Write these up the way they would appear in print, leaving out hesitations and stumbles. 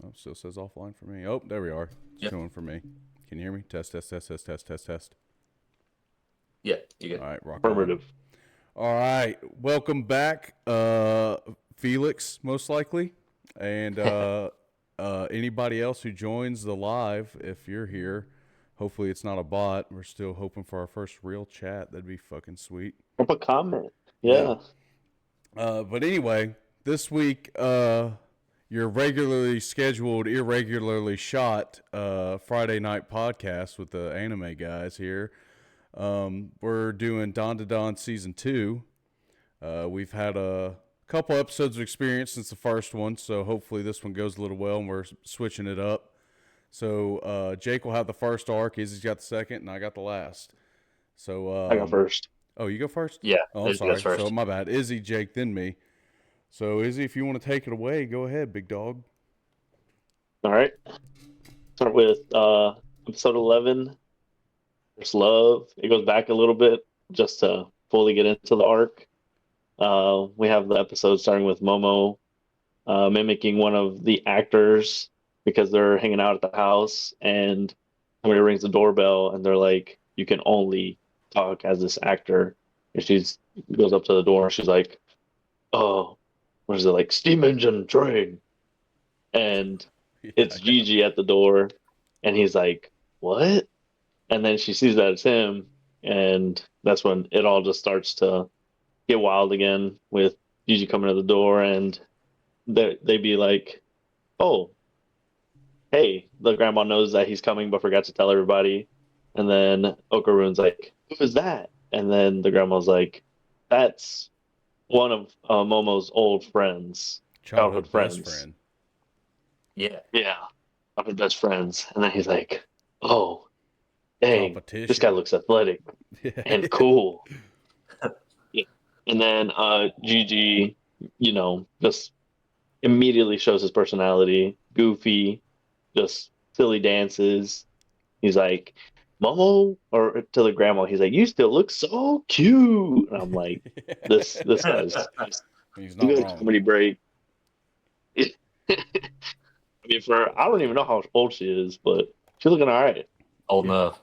Oh, still says offline for me. Oh, there we are. It's Yep. showing for me. Can you hear me? Test, test, test, test, test, test, test. Yeah, you All good. right, rock on. Affirmative. All right, welcome back, Felix, most likely, and anybody else who joins the live. If you're here, hopefully it's not a bot. We're still hoping for our first real chat. That'd be fucking sweet. Drop a comment. Yeah. Yeah. But anyway, this week, your regularly scheduled, irregularly shot Friday night podcast with the anime guys here. We're doing Don to Don season 2. We've had a couple episodes of experience since the first one, so hopefully this one goes a little well, and we're switching it up. So Jake will have the first arc, Izzy's got the second, and I got the last. So I got first. oh, you go first? Yeah, Oh, I'm Izzy sorry. goes first. So my bad. Izzy, Jake, then me. So Izzy, if you want to take it away, go ahead, big dog. All right. Start with episode 11. There's love. It goes back a little bit just to fully get into the arc. We have the episode starting with Momo mimicking one of the actors because they're hanging out at the house and somebody rings the doorbell and they're like, "You can only talk as this actor." And she's goes up to the door and she's like, "Oh, what is it, like steam engine train?" And it's Gigi at the door, and he's like, "What?" And then she sees that it's him, and that's when it all just starts to get wild again with Gigi coming to the door, and they be like, "Oh, hey," the grandma knows that he's coming, but forgot to tell everybody. And then Okarune's like, "Who is that?" And then the grandma's like, "That's one of Momo's old friends, childhood best friends." friend. Yeah. Yeah, of his best friends. And then he's like, "Oh, dang, this guy Competition. looks athletic and cool." Yeah. And then Gigi, just immediately shows his personality. Goofy, just silly dances. He's like, "Momo," or to the grandma, he's like, "You still look so cute." And I'm like, this guy's He's a not good wrong. comedy break. I mean, I don't even know how old she is, but she's looking all right. Old Yeah. enough.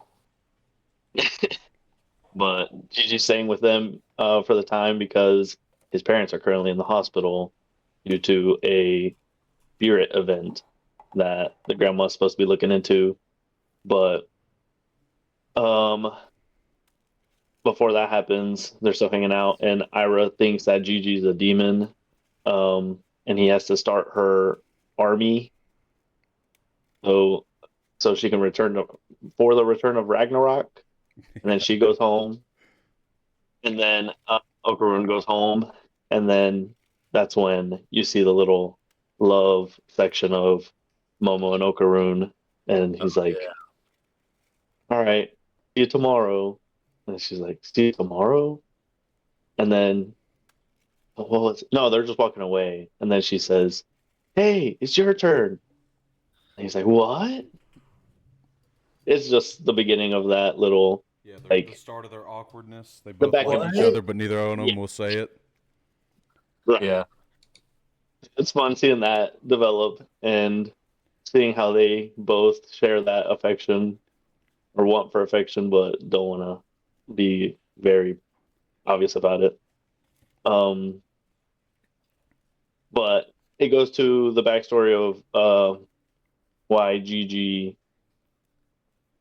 But Gigi's staying with them for the time because his parents are currently in the hospital due to a spirit event that the grandma's supposed to be looking into. But um, before that happens, they're still hanging out, and Ira thinks that Gigi's a demon, and he has to start her army so she can for the return of Ragnarok. And then she goes home, and then Okarun goes home, and then that's when you see the little love section of Momo and Okarun, and he's Oh, like, yeah. "All right, see you tomorrow," and she's like, "See you tomorrow," and then no, they're just walking away, and then she says, "Hey, it's your turn," and he's like, "What?" It's just the beginning of that little Yeah, the like start of their awkwardness. They the both back like and each What? other, but neither one of yeah, them will say it. right. Yeah. It's fun seeing that develop and seeing how they both share that affection or want for affection, but don't want to be very obvious about it. Um, but it goes to the backstory of why Gigi,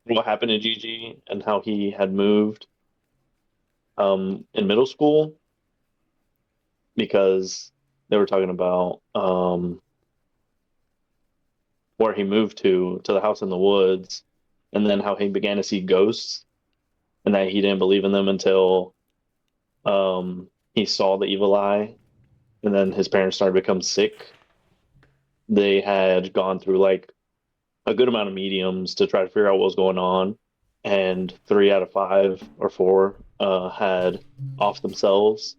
what happened to Gigi, and how he had moved in middle school because they were talking about where he moved to the house in the woods, and then how he began to see ghosts, and that he didn't believe in them until he saw the evil eye, and then his parents started to become sick. They had gone through like a good amount of mediums to try to figure out what was going on, and three out of five or four had off themselves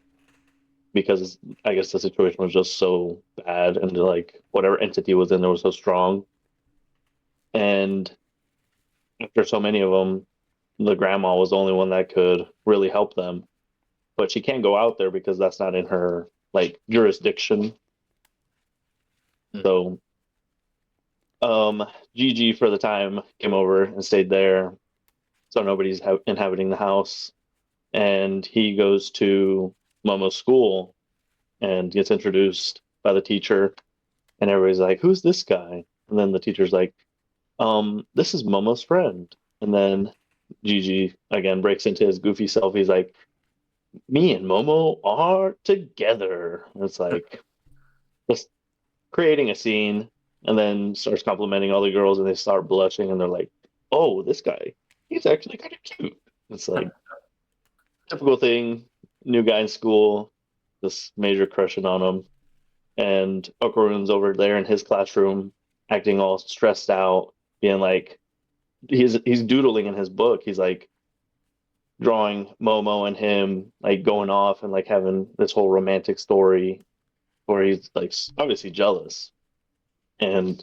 because I guess the situation was just so bad, and like whatever entity was in there was so strong. And after so many of them, the grandma was the only one that could really help them. But she can't go out there because that's not in her like jurisdiction. Mm. So Gigi for the time came over and stayed there, so nobody's inhabiting the house. And he goes to Momo's school and gets introduced by the teacher, and everybody's like, "Who's this guy?" And then the teacher's like, this is Momo's friend." And then Gigi again breaks into his goofy self. He's like, "Me and Momo are together." And it's like just creating a scene, and then starts complimenting all the girls, and they start blushing, and they're like, "Oh, this guy, he's actually kind of cute." It's like typical thing, new guy in school, this major crushing on him, and Okarun's over there in his classroom, acting all stressed out, being like, he's doodling in his book. He's like drawing Momo and him like going off and like having this whole romantic story where he's like obviously jealous. And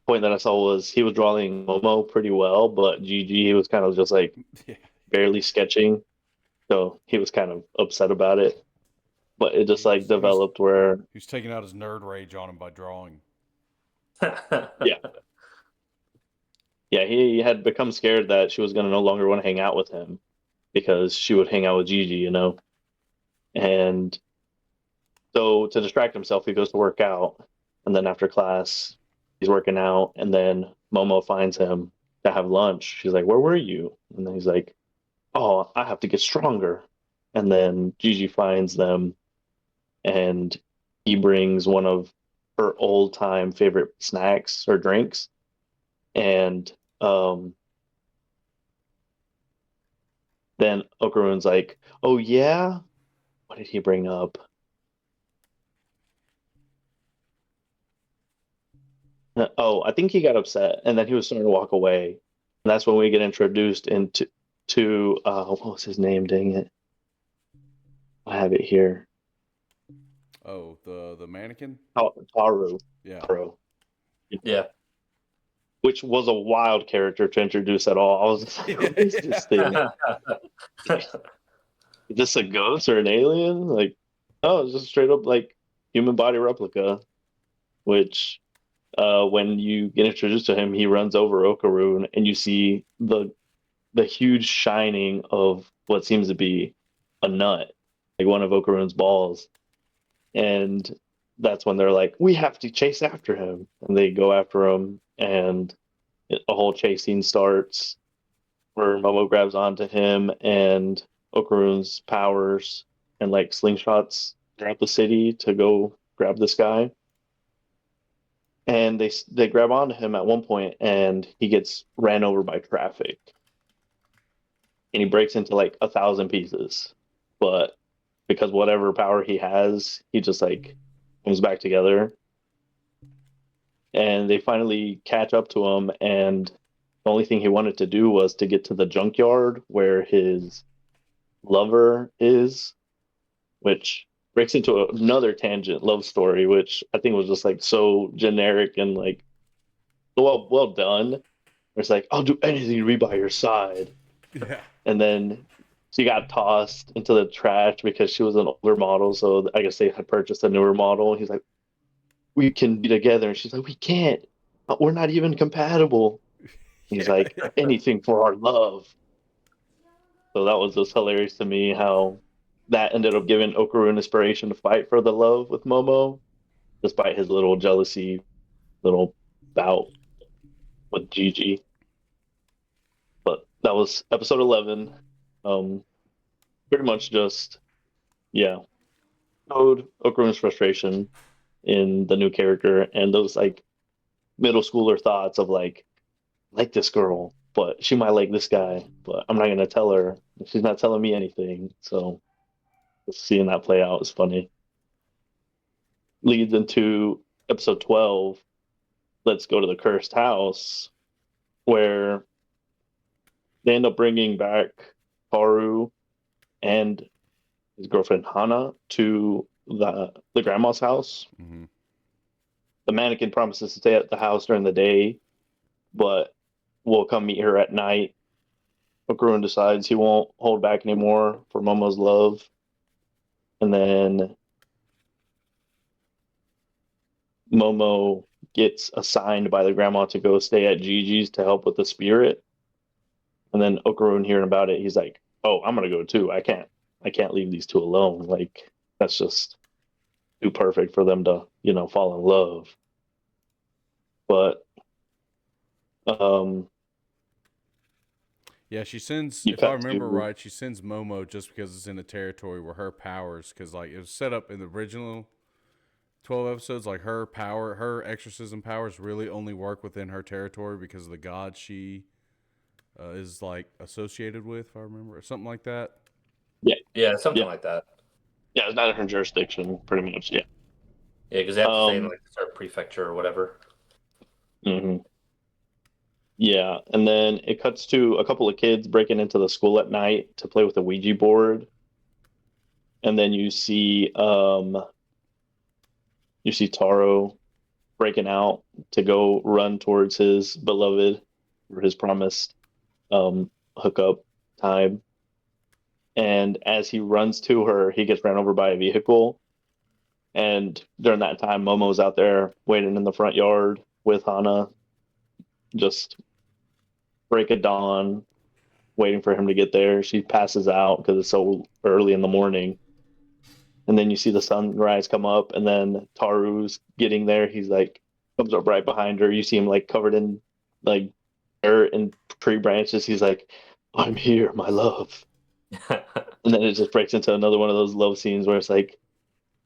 point that I saw was he was drawing Momo pretty well, but Gigi he was kind of just like Yeah. barely sketching, so he was kind of upset about it. But it just like developed where He was taking out his nerd rage on him by drawing. yeah, yeah, he had become scared that she was going to no longer want to hang out with him because she would hang out with Gigi, you know. And so to distract himself, he goes to work out, and then after class, he's working out, and then Momo finds him to have lunch. She's like, "Where were you?" And then he's like, "Oh, I have to get stronger." And then Gigi finds them, and he brings one of her old time favorite snacks or drinks, and then Okarun's like, "Oh yeah, what did he bring up?" Oh, I think he got upset, and then he was starting to walk away. And that's when we get introduced into what was his name? Dang it, I have it here. Oh, the mannequin? Taru, Yeah. Taru, Yeah. which was a wild character to introduce at all. I was just like, "What is this thing? Is this a ghost or an alien?" Like, oh, it's just straight up like human body replica. Which, when you get introduced to him, he runs over Okarun, and you see the huge shining of what seems to be a nut, like one of Okarun's balls. And that's when they're like, "We have to chase after him." And they go after him, and a whole chase scene starts where Momo grabs onto him, and Okarun's powers and like slingshots throughout the city to go grab this guy. And they grab onto him at one point, and he gets ran over by traffic, and he breaks into like 1,000 pieces. But because whatever power he has, he just like comes back together. And they finally catch up to him, and the only thing he wanted to do was to get to the junkyard where his lover is, which breaks into another tangent love story, which I think was just like so generic and like well done. It's like, "I'll do anything to be by your side." Yeah. And then she got tossed into the trash because she was an older model. So I guess they had purchased a newer model. He's like, "We can be together." And she's like, "We can't. We're not even compatible." He's Yeah. like, "Anything for our love." So that was just hilarious to me how that ended up giving Okarun inspiration to fight for the love with Momo, despite his little jealousy, little bout with Gigi. But that was episode 11. Um, Pretty much just, yeah, showed Okarun's frustration in the new character and those like middle schooler thoughts of like this girl, but she might like this guy, but I'm not gonna tell her. She's not telling me anything. So just seeing that play out is funny. Leads into episode 12. Let's go to the cursed house, where they end up bringing back Haru and his girlfriend Hana to the grandma's house. Mm-hmm. The mannequin promises to stay at the house during the day, but will come meet her at night. Okarun decides he won't hold back anymore for Momo's love, and then Momo gets assigned by the grandma to go stay at Gigi's to help with the spirit. And then Okarun hearing about it, he's like, "Oh, I'm gonna go too. I can't leave these two alone. Like that's just too perfect for them to, fall in love." But Yeah, she sends, you if I cut remember to right, she sends Momo just because it's in a territory where her powers, because like it was set up in the original 12 episodes, like her exorcism powers really only work within her territory because of the god she is like associated with, if I remember, or something like that. Yeah, something yeah, like that. yeah, it's not in her jurisdiction, pretty much. Yeah. Yeah, because they have to stay in Um. like a certain prefecture or whatever. Mhm. Yeah, and then it cuts to a couple of kids breaking into the school at night to play with a Ouija board, and then you see Taro breaking out to go run towards his beloved or his promised hookup time. And as he runs to her, he gets ran over by a vehicle. And during that time, Momo's out there waiting in the front yard with Hana, just break of dawn, waiting for him to get there. She passes out because it's so early in the morning. And then you see the sunrise come up, and then Taru's getting there. He's like, comes up right behind her. You see him like covered in like dirt and tree branches. He's like, "I'm here, my love." And then it just breaks into another one of those love scenes where it's like,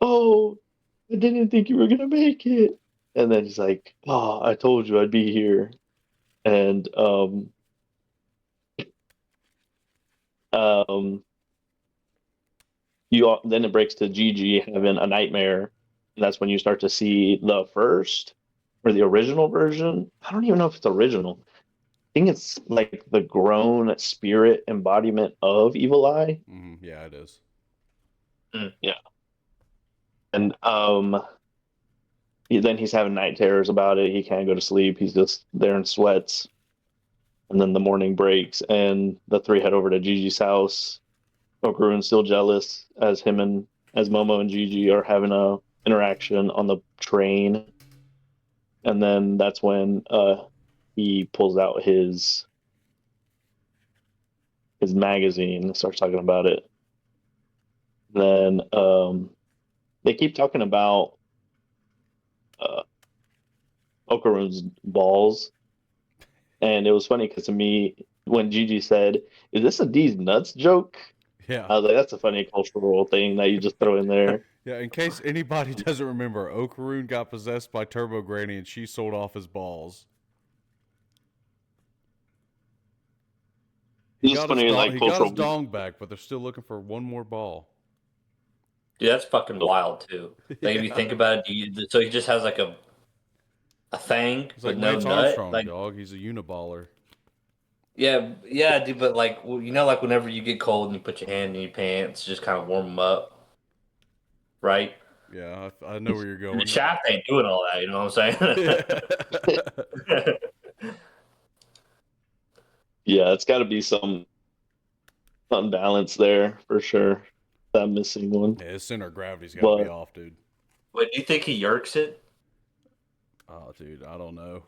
"Oh, I didn't think you were gonna make it." And then he's like, "Oh, I told you I'd be here." And um, then it breaks to Gigi having a nightmare, and that's when you start to see the first or the original version. I don't even know if it's original. I think it's like the grown spirit embodiment of Evil Eye. Yeah, it is. Yeah, and then he's having night terrors about it. He can't go to sleep. He's just there in sweats. And then the morning breaks, and the three head over to Gigi's house. Okarun's still jealous as Momo and Gigi are having a interaction on the train, and then that's when he pulls out his magazine and starts talking about it. Then they keep talking about uh, Okarun's balls, and it was funny because to me when Gigi said, "Is this a D's nuts joke?" Yeah. I was like, "That's a funny cultural thing that you just throw in there." Yeah, in case anybody doesn't remember, Okarun got possessed by Turbo Granny and she sold off his balls. It's just funny, like He got his cultural. dong back, but they're still looking for one more ball. Dude, that's fucking wild too. Like if you think about it, so he just has like a thing He's with like no Lance nut. Armstrong, Like dog. He's a uniballer. yeah, dude. But like like whenever you get cold and you put your hand in your pants, just kind of warm them up, right? Yeah, I know where you're And the going. shaft ain't doing all that. You know what I'm saying? Yeah, it's got to be some unbalance there for sure. That missing one, Yeah, his center of gravity's got to be but off, dude. Wait, do you think he yerks it? Oh, dude, I don't know.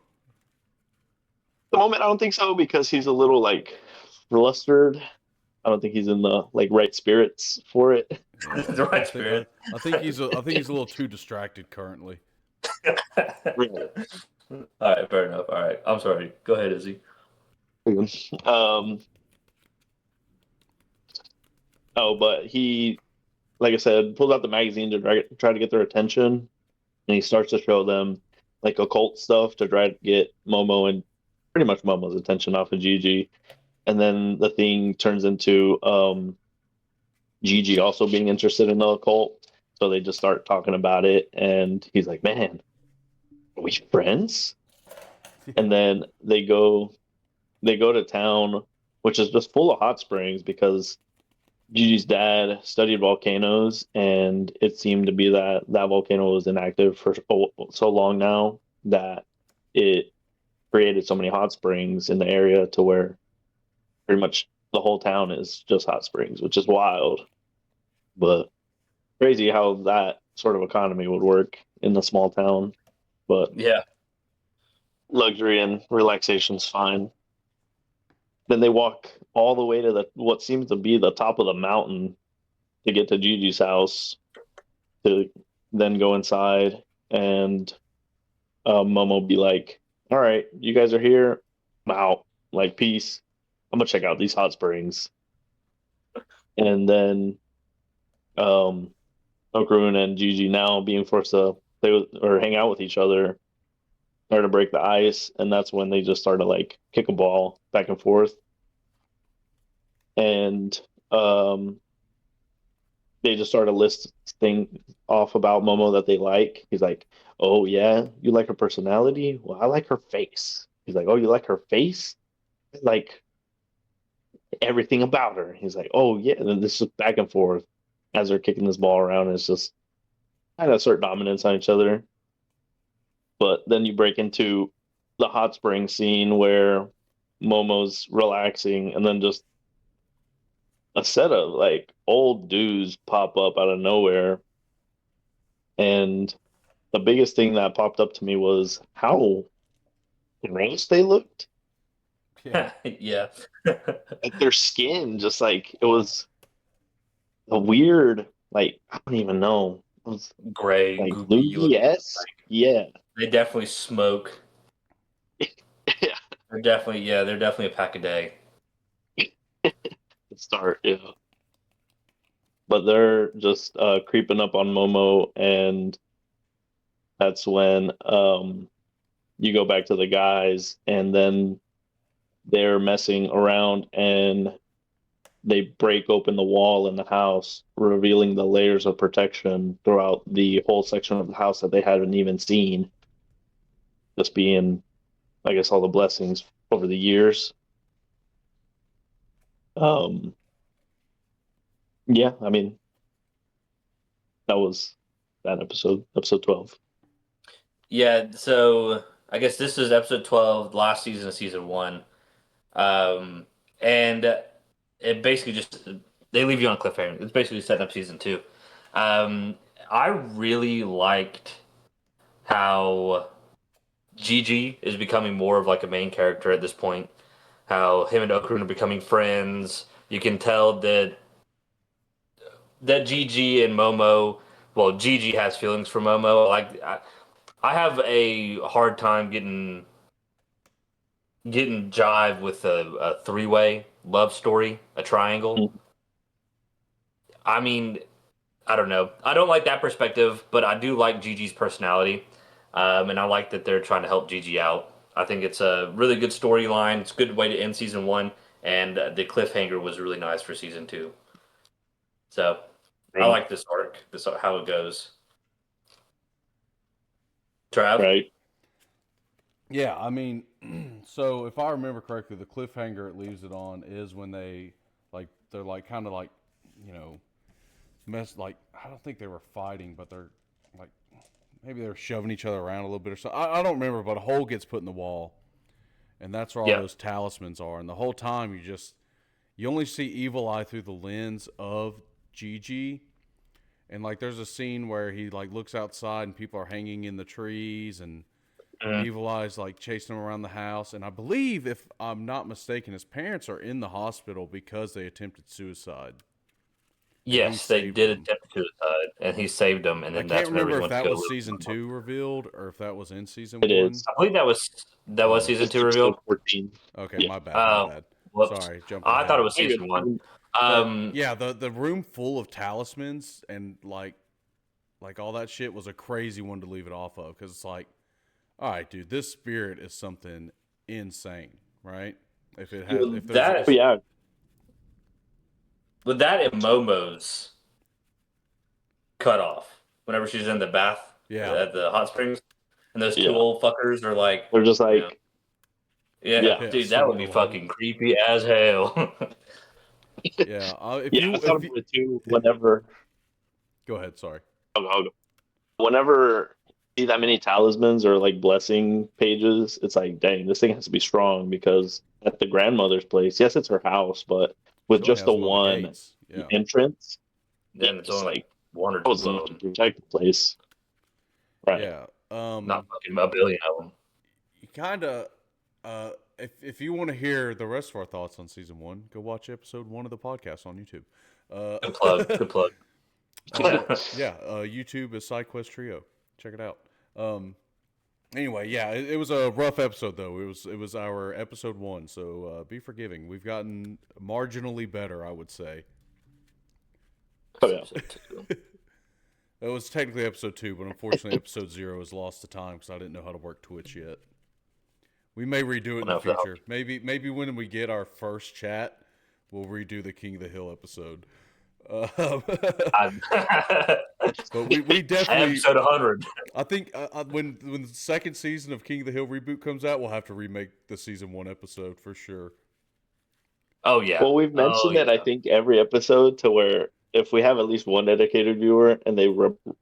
the moment I don't think so because he's a little like flustered. I don't think he's in the like right spirits for it. Yeah, The right spirit. I think he's a little too distracted currently. Really. All right, fair enough. All right, I'm sorry. Go ahead, Izzy. Um. Oh, but he, like I said, pulls out the magazine to try to get their attention, and he starts to show them like occult stuff to try to get Momo and pretty much Momo's attention off of Gigi. And then the thing turns into Gigi also being interested in the occult. So they just start talking about it, and he's like, "Man, are we friends?" And then they go to town, which is just full of hot springs because Gigi's dad studied volcanoes, and it seemed to be that that volcano was inactive for so long now that it created so many hot springs in the area to where pretty much the whole town is just hot springs, which is wild. But crazy how that sort of economy would work in a small town. But Yeah, luxury and relaxation's fine. Then they walk all the way to the what seems to be the top of the mountain to get to Gigi's house to then go inside and Momo be like, "All right, you guys are here. I'm out. Like, peace. I'm gonna check out these hot springs." And then Okarun and Gigi, now being forced to play with or hang out with each other, start to break the ice, and that's when they just start to like kick a ball back and forth. And they just start to list things off about Momo that they like. He's like, "Oh yeah, you like her personality? Well, I like her face." He's like, "Oh, you like her face? I like everything about her." He's like, "Oh yeah." And then this is back and forth as they're kicking this ball around. It's just kind of assert dominance on each other. But then you break into the hot spring scene where Momo's relaxing, and then just a set of like old dudes pop up out of nowhere. And the biggest thing that popped up to me was how gross they looked. Yeah. Yeah. Like their skin, just like it was a weird, like I don't even know. It was Gray, like goopy loogie looking. esque. Yeah. They definitely smoke. Yeah. They're definitely a pack a day. Start, yeah. But they're just creeping up on Momo, and that's when you go back to the guys, and then they're messing around and they break open the wall in the house, revealing the layers of protection throughout the whole section of the house that they hadn't even seen. Just being, I guess, all the blessings over the years. Um, yeah, I mean, that was that episode 12. Yeah, so I guess this is episode 12, last season of season 1. And it basically just they leave you on a cliffhanger. It's basically setting up season 2. I really liked how Gigi is becoming more of like a main character at this point. How him and Okarun are becoming friends. You can tell that Gigi and Momo, well, Gigi has feelings for Momo. Like I have a hard time getting jive with a three-way love story, a triangle. Mhm. I mean, I don't know. I don't like that perspective, but I do like Gigi's personality, and I like that they're trying to help Gigi out. I think it's a really good storyline. It's a good way to end season 1, and the cliffhanger was really nice for season 2. So I Right. like this arc, this how it goes. Trav? Right. Yeah, I mean, so if I remember correctly, the cliffhanger it leaves it on is when they're like kind of like, you know, like I don't think they were fighting, but they're like maybe they're shoving each other around a little bit or something. I don't remember, but a hole gets put in the wall, and that's where all Yeah. those talismans are. And the whole time you only see Evil Eye through the lens of Gigi. And like there's a scene where he like looks outside and people are hanging in the trees and Mhm. Evil Eye's like chasing him around the house. And I believe, if I'm not mistaken, his parents are in the hospital because they attempted suicide. And he Yes, they saved did them. attempt suicide, and he saved them, and I then can't that's whenever remember he if went to that go was live season with them. 2 revealed or if that was in season It 1. is. I believe that was Oh, season It's 2 episode reveal. 14. okay, Yeah. my bad, my bad. Whoops. Sorry, jumping I thought ahead. it was Very season good. 1. But Um, yeah, the room full of talismans and like all that shit was a crazy one to leave it off of because it's like, all right, dude, this spirit is something insane, right? If there's that But yeah, with that and Momo's cut off whenever she's in the bath yeah, at the hot springs, and those two yeah. old fuckers are like, They're just you know, like, yeah, yeah. yeah, dude, that would singing be along. fucking creepy as hell. Yeah, if Yeah, I you thought if you, about it too. Whenever, go ahead, sorry. I'll go. Whenever you see that many talismans or like blessing pages, it's like, dang, this thing has to be strong because at the grandmother's place, yes, it's her house, but She with only just the has one of the one gates. Yeah, entrance, yeah, Then it's it's only like like one or that two was of enough to them, protect the place, right? yeah. not fucking a billion of them. kind of, if you want to hear the rest of our thoughts on season 1, go watch episode 1 of the podcast on YouTube. Good plug. Good plug. Yeah, YouTube is SideQuest Trio. Check it out. Anyway, yeah, it was a rough episode though. It was our episode 1, so be forgiving. We've gotten marginally better, I would say. Oh, yeah. It was technically episode 2, but unfortunately episode 0 is lost to time because I didn't know how to work Twitch yet. We may redo it in the future. Maybe when we get our first chat, we'll redo the King of the Hill episode. But we definitely episode 100. I think when the second season of King of the Hill reboot comes out, we'll have to remake the season 1 episode for sure. Oh yeah. Well, we've mentioned it, I think, every episode to where if we have at least one dedicated viewer and they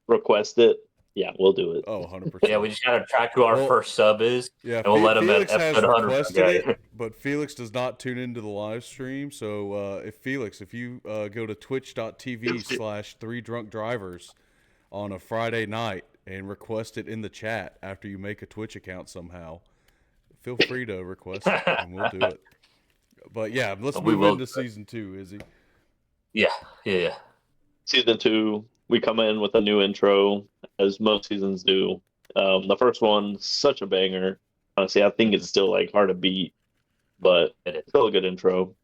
request it, yeah, we'll do it. Oh, 100%. Yeah, we just gotta track who our first sub is. Yeah, and we'll let him Felix at has episode 100. requested it, but Felix does not tune into the live stream. So if you go to twitch.tv/3drunkdrivers on a Friday night and request it in the chat after you make a Twitch account somehow, feel free to request it and we'll do it. But yeah, let's move into season 2, Izzy. Yeah. Season 2, we come in with a new intro, as most seasons do. The first one, such a banger. Honestly, I think it's still like hard to beat, but it's still a good intro.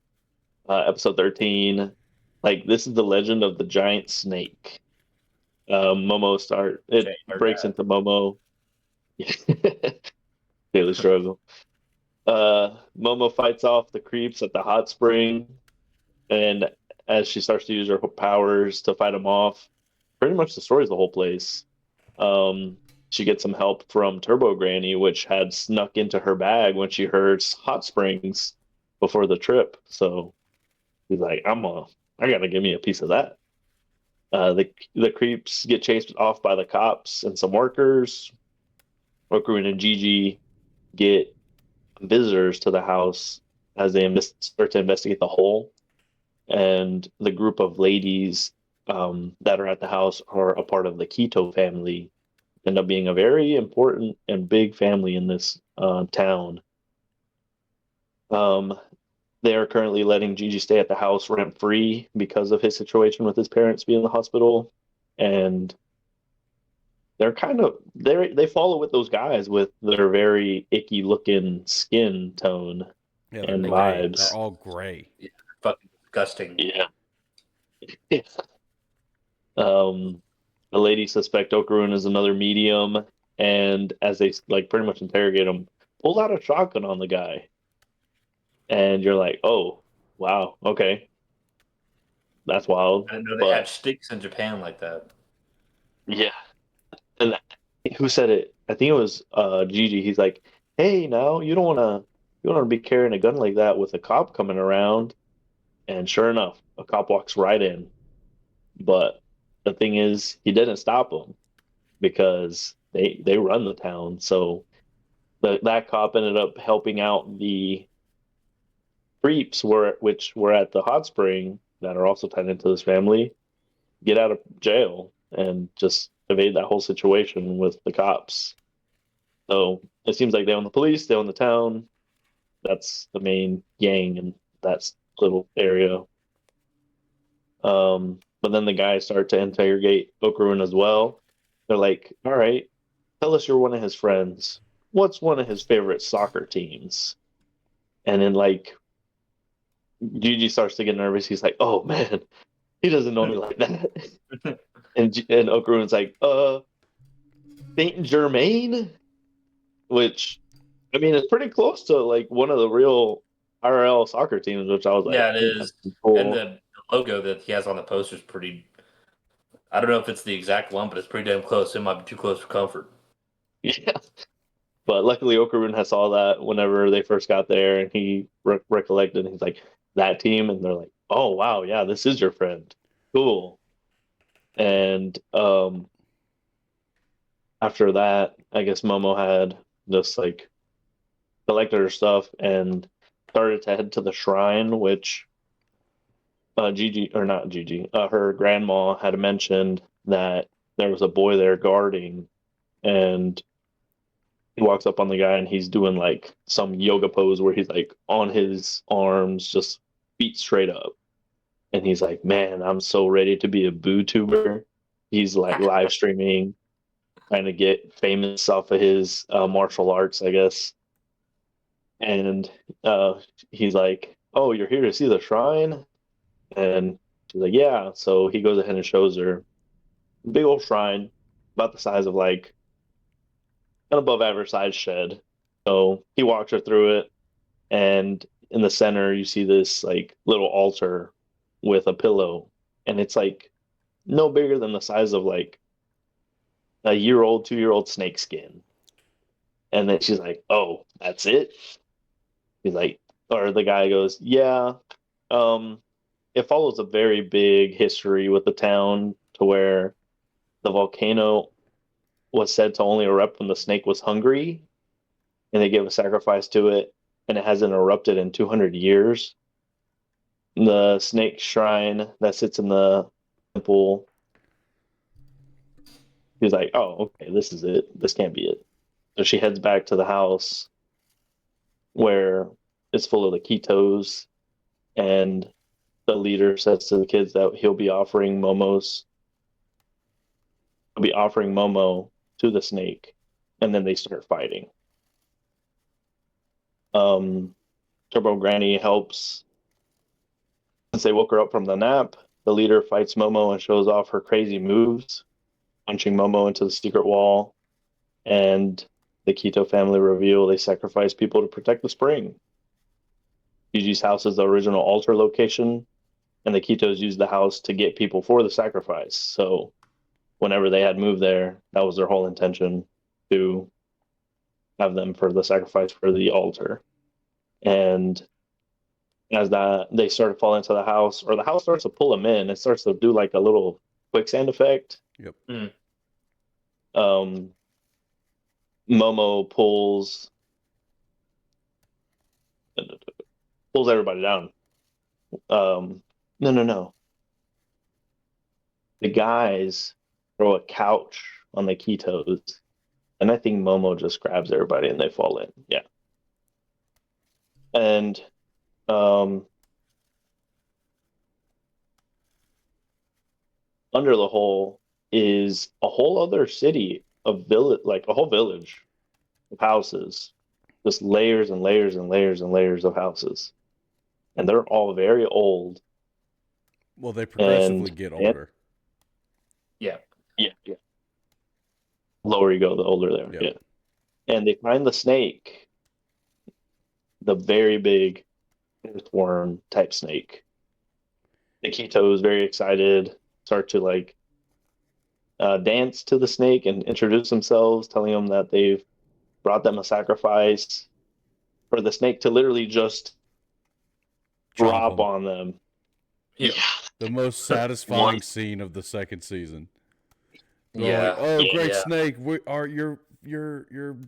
Episode 13, like this is the legend of the giant snake. Momo breaks into Momo. Daily struggle. Momo fights off the creeps at the hot spring, and as she starts to use her powers to fight them off, pretty much destroys the whole place. She gets some help from Turbo Granny, which had snuck into her bag when she heard hot springs before the trip. So he's like, I gotta give me a piece of that. The creeps get chased off by the cops and some workers. Okarun and Gigi get visitors to the house as they start to investigate the hole. And the group of ladies that are at the house are a part of the Keto family, end up being a very important and big family in this town. They are currently letting Gigi stay at the house rent-free because of his situation with his parents being in the hospital. And they're they follow with those guys with their very icky looking skin tone and vibes. They're all gray. Yeah, fucking disgusting. Yeah. The lady suspect Okarun is another medium, and as they like pretty much interrogate him, pull out a shotgun on the guy. And you're like, oh, wow, okay. That's wild. I didn't know they had sticks in Japan like that. Yeah. And who said it? I think it was Gigi. He's like, hey, now you don't wanna be carrying a gun like that with a cop coming around. And sure enough, a cop walks right in. But the thing is, he didn't stop them because they run the town. So that cop ended up helping out the creeps which were at the hot spring that are also tied into this family, get out of jail and just evade that whole situation with the cops. So it seems like they own the police, they own the town. That's the main gang in that little area. But then the guys start to interrogate Okarun as well. They're like, all right, tell us you're one of his friends. What's one of his favorite soccer teams? And then like Gigi starts to get nervous. He's like, oh man, he doesn't know me like that. and Okarun's like, Saint Germain? Which, I mean, it's pretty close to like one of the real IRL soccer teams, which I was like, yeah, it is. Cool. And the logo that he has on the poster is pretty. I don't know if it's the exact one, but it's pretty damn close. It might be too close for comfort. Yeah. But luckily, Okarun has saw that whenever they first got there, and he recollected. And he's like, that team, and they're like, oh wow, yeah, this is your friend. Cool. And after that, I guess Momo had just like collected her stuff and started to head to the shrine, which her grandma had mentioned that there was a boy there guarding, and he walks up on the guy and he's doing like some yoga pose where he's like on his arms, just feet straight up. And he's like, "Man, I'm so ready to be a boo-tuber." He's like live streaming, trying to get famous off of his martial arts, I guess. And he's like, "Oh, you're here to see the shrine?" And she's like, "Yeah." So he goes ahead and shows her a big old shrine, about the size of like an above average size shed. So he walks her through it, and in the center you see this like little altar with a pillow, and it's like no bigger than the size of like a year old, 2 year old snake skin. And then she's like, "Oh, that's it?" He's like, or the guy goes, "Yeah, um, it follows a very big history with the town to where the volcano was said to only erupt when the snake was hungry, and they gave a sacrifice to it, and it hasn't erupted in 200 years. The snake shrine that sits in the temple." He's like, "Oh, okay, this is it. This can't be it." So she heads back to the house where it's full of the Kitos, and the leader says to the kids that he'll be offering Momo to the snake, and then they start fighting. Turbo Granny helps since they woke her up from the nap. The leader fights Momo and shows off her crazy moves, punching Momo into the secret wall, and the Kito family reveal they sacrifice people to protect the spring. Gigi's house is the original altar location, and the Kitos used the house to get people for the sacrifice. So whenever they had moved there, that was their whole intention, to have them for the sacrifice for the altar. And as that they start to fall into the house, or the house starts to pull them in, it starts to do like a little quicksand effect. Yep. Momo pulls everybody down. No. The guys throw a couch on the Kitos, and I think Momo just grabs everybody and they fall in. Yeah. And under the hole is a whole other city of village, like a whole village of houses, just layers and layers and layers and layers of houses, and they're all very old. Well, they progressively And get older. Yeah. Yeah. Lower you go, the older they are. Yep. Yeah. And they find the snake, the very big earthworm type snake. The Kito is very excited, start to like dance to the snake and introduce themselves, telling them that they've brought them a sacrifice for the snake to literally just drop 'em. on them. Yeah. The most satisfying scene of the second season. They're Yeah. like, "Oh, great Yeah. snake! We are your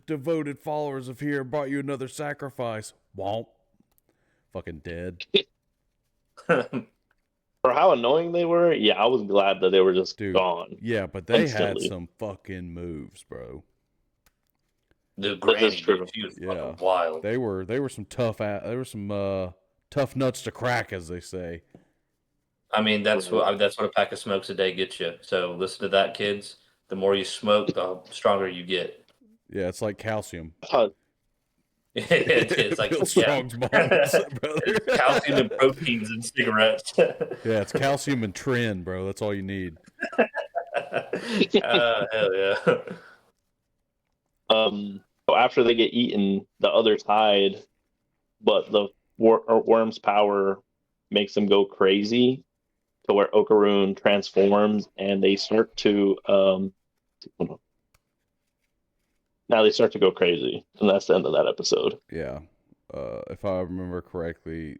devoted followers of here brought you another sacrifice." Womp. Fucking dead. For how annoying they were, yeah, I was glad that they were just Dude. gone. Yeah, but they Instantly. had some fucking moves, bro. The granny, true. dude, she was Yeah. fucking wild. They were some tough nuts to crack, as they say. I mean, that's what a pack of smokes a day gets you. So listen to that, kids. The more you smoke, the stronger you get. Yeah, it's like calcium. It is like Bill Strong's mom would say, brother. It's calcium and proteins in cigarettes. Yeah, it's calcium and tren, bro. That's all you need. Hell yeah. So after they get eaten, the others hide, but the worm's power makes them go crazy, to where Okaroon transforms and they start to now they start to go crazy, and that's the end of that episode. Yeah. If I remember correctly,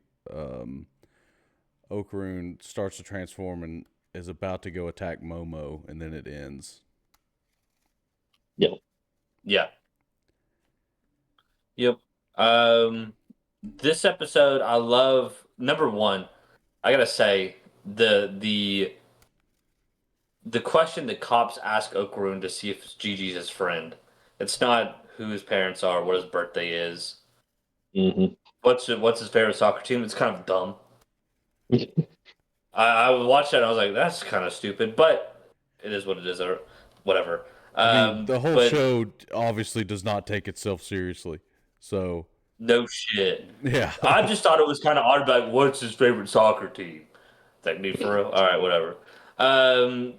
Okaroon starts to transform and is about to go attack Momo, and then it ends. Yeah. Yep. This episode, I love. Number one, I gotta say the question the cops ask Okaroon to see if Gigi's his friend It's not who his parents are, what his birthday is. Mm-hmm. What's his favorite soccer team? It's kind of dumb. I watched that and I was like, that's kind of stupid, but it is what it is, or whatever. I mean, the whole But show obviously does not take itself seriously. So, no shit. yeah. I just thought it was kind of odd. Like, what's his favorite soccer team? Like, me for real? All right, whatever. Um,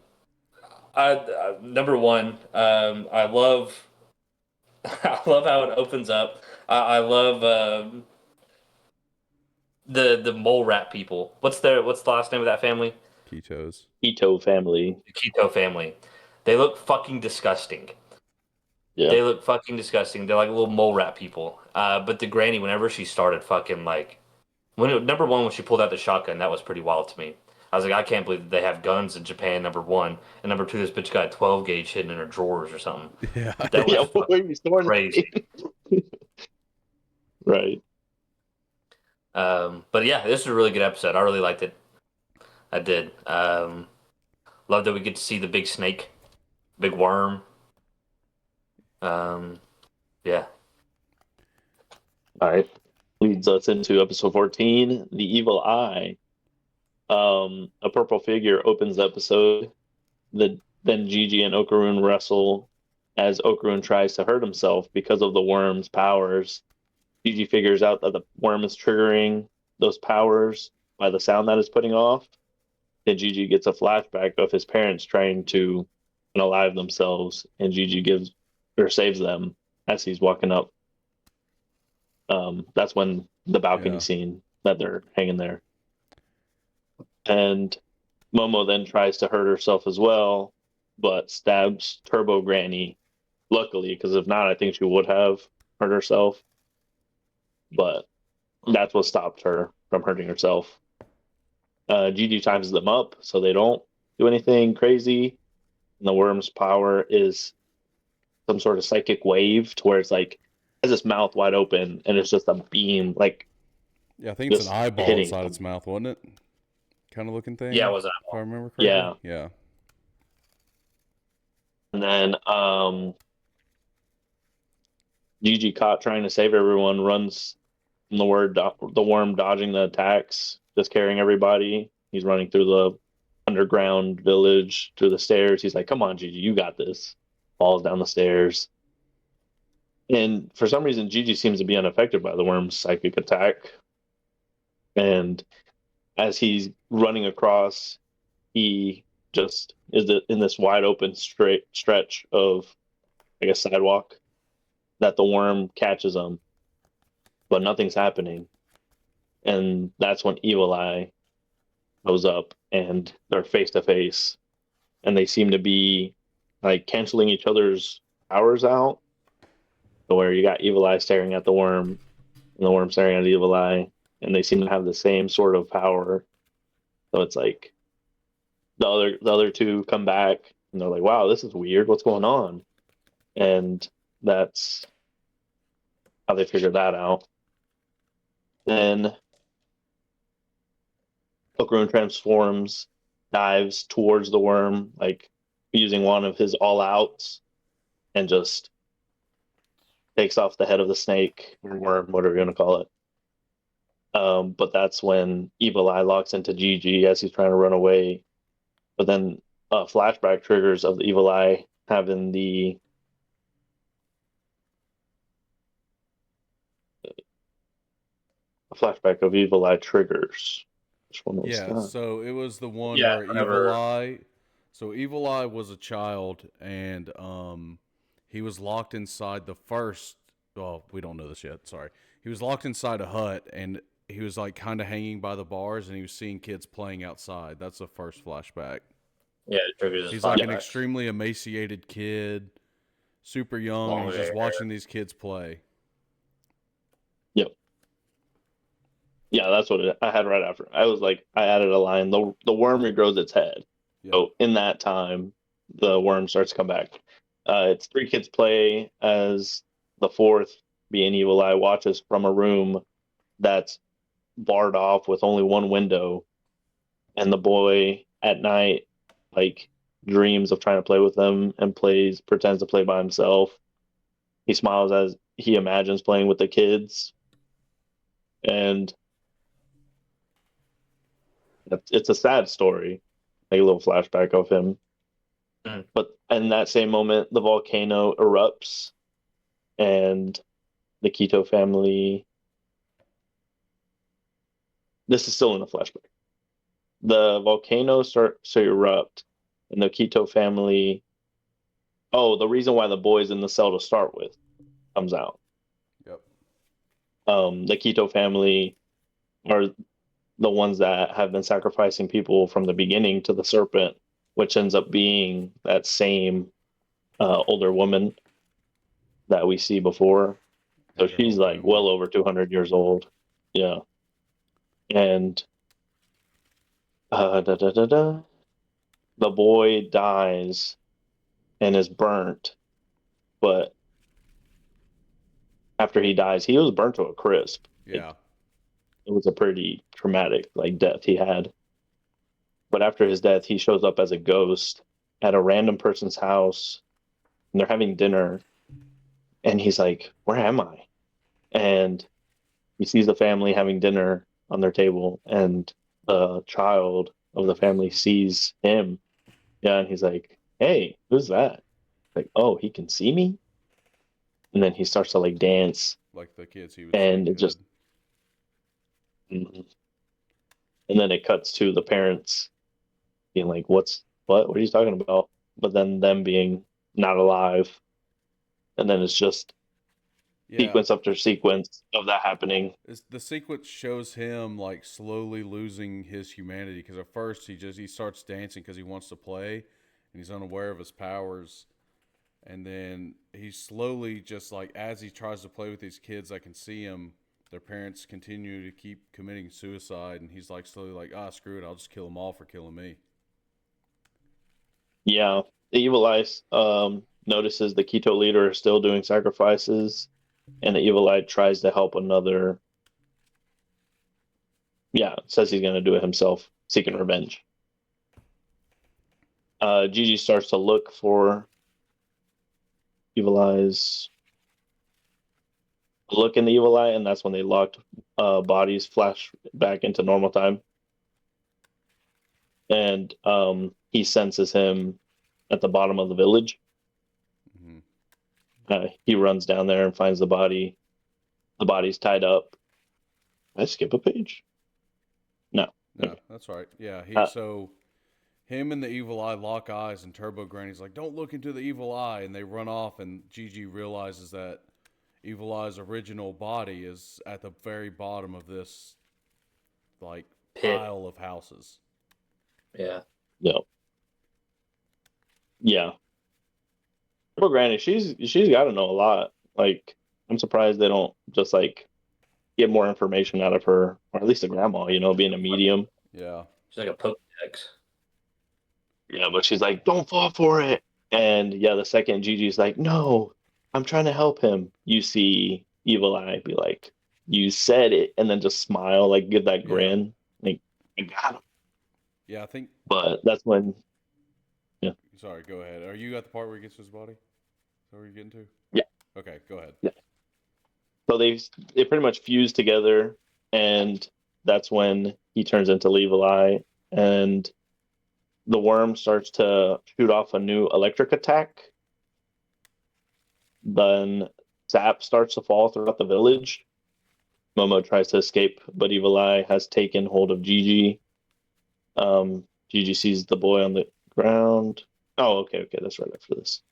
number one, I love, I love how it opens up. I love the mole rat people. What's the last name of that family? Ketos. Ito family. The Keto family. They look fucking disgusting. Yeah. They look fucking disgusting. They're like little mole rat people. But the granny, whenever she started fucking like, number one, when she pulled out the shotgun, that was pretty wild to me. I was like, I can't believe that they have guns in Japan. Number one, and number two, this bitch got a 12 gauge hidden in her drawers or something. Yeah. That was Yeah, what were fucking you storing crazy. Right. But yeah, this is a really good episode. I really liked it. I did. Love that we get to see the big snake, big worm. Yeah. All right. Leads us into episode 14, The Evil Eye. A purple figure opens the episode. Then Gigi and Okarun wrestle as Okarun tries to hurt himself because of the worm's powers. Gigi figures out that the worm is triggering those powers by the sound that it's putting off. Then Gigi gets a flashback of his parents trying to unalive themselves, and Gigi saves them as he's walking up. That's when the balcony scene that they're hanging there. And Momo then tries to hurt herself as well, but stabs Turbo Granny, luckily, because if not, I think she would have hurt herself. But that's what stopped her from hurting herself. Gigi times them up so they don't do anything crazy. And the worm's power is some sort of psychic wave to where it's like has its mouth wide open and it's just a beam like Yeah, I think it's an eyeball hitting inside them. its mouth, wasn't it? Kind of looking thing. Yeah, it was If I remember correctly. Yeah. Yeah. And then Gigi, caught trying to save everyone, runs from the worm dodging the attacks, just carrying everybody. He's running through the underground village, through the stairs. He's like, come on, Gigi, you got this. Falls down the stairs. And for some reason, Gigi seems to be unaffected by the worm's psychic attack. And as he's running across, he just is in this wide open straight stretch of, I guess, sidewalk that the worm catches him, but nothing's happening. And that's when Evil Eye goes up and they're face to face, and they seem to be like canceling each other's powers out. So where you got Evil Eye staring at the worm, and the worm staring at Evil Eye, and they seem to have the same sort of power. So it's like the other two come back and they're like, "Wow, this is weird. What's going on?" And that's how they figure that out. Then Okarun transforms, dives towards the worm, like using one of his all outs, and just takes off the head of the snake or worm, whatever you want to call it. But that's when Evil Eye locks into Gigi as he's trying to run away. But then flashback triggers of the Evil Eye having the flashback of Evil Eye triggers. Which one was that? So it was the one Yeah, where whenever- Evil Eye. So Evil Eye was a child, and he was locked inside the first. Well, we don't know this yet. Sorry, he was locked inside a hut, and he was like kind of hanging by the bars, and he was seeing kids playing outside. That's the first flashback. Yeah, it triggers his He's like an flashback. extremely emaciated kid, super young, and Long he's just hair. watching these kids play. Yep. Yeah, that's what I had right after. I was like, I added a line. The worm regrows its head. Yep. So in that time, the worm starts to come back. It's three kids play as the fourth, being Evil Eye, watches from a room that's barred off with only one window, and the boy at night like dreams of trying to play with them and pretends to play by himself. He smiles as he imagines playing with the kids, and it's a sad story, like a little flashback of him. Mm. But in that same moment, the volcano erupts, and the Quito family. This is still in the flashback. The volcano starts to erupt, and the Quito family. Oh, the reason why the boy's in the cell to start with comes out. Yep. The Quito family are the ones that have been sacrificing people from the beginning to the serpent, which ends up being that same older woman that we see before. So And their she's whole like family. well over 200 years old. Yeah. And the boy dies and is burnt, but after he dies, he was burnt to a crisp. Like, Yeah. it was a pretty traumatic like death he had. But after his death, he shows up as a ghost at a random person's house, and they're having dinner, and he's like, "Where am I?" And he sees the family having dinner on their table, and the child of the family sees him. Yeah, and he's like, "Hey, who's that?" Like, "Oh, he can see me?" And then he starts to like dance, Like the kids he would see and he it just, could. and then it cuts to the parents being like, what are you talking about?" But then them being not alive, and then it's just Yeah. sequence after sequence of that happening. The sequence shows him like slowly losing his humanity because at first he starts dancing because he wants to play and he's unaware of his powers, and then he slowly just like as he tries to play with these kids, I can see him. Their parents continue to keep committing suicide, and he's like slowly like, screw it, I'll just kill them all for killing me. Yeah, the Evil Eye notices the Keto leader is still doing sacrifices, and the Evil Eye tries to help another. Yeah, says he's going to do it himself, seeking Yep. revenge. Gigi starts to look for Evil Eye's look in the Evil Eye, and that's when they locked bodies flash back into normal time. And he senses him at the bottom of the village. Mm-hmm. He runs down there and finds the body. The body's tied up. Did I skip a page? No. No, Okay. that's right. Yeah, Uh, him and the evil eye lock eyes, and Turbo Granny's like, "Don't look into the evil eye," and they run off. And Gigi realizes that Evil Eye's original body is at the very bottom of this like Pit. pile of houses. Yeah. no. Yeah. Well, granted, she's got to know a lot. Like, I'm surprised they don't just like get more information out of her, or at least the grandma. Being a medium. Yeah, She's like a Pokedex. Yeah, but she's like, "Don't fall for it." And yeah, the second Gigi's like, "No, I'm trying to help him." You see Evil Eye be like, "You said it," and then just smile, like give that yeah, grin, like, "I got him." yeah. I think. But that's when, yeah, Sorry, go ahead. Are you at the part where he gets to his body? Is that where you're getting to? yeah, Okay, go ahead. yeah. So they pretty much fuse together, and that's when he turns into Evil Eye, and the worm starts to shoot off a new electric attack. Then sap starts to fall throughout the village. Momo tries to escape, but Evil Eye has taken hold of Gigi. Gigi sees the boy on the ground. Oh, okay, that's right after this.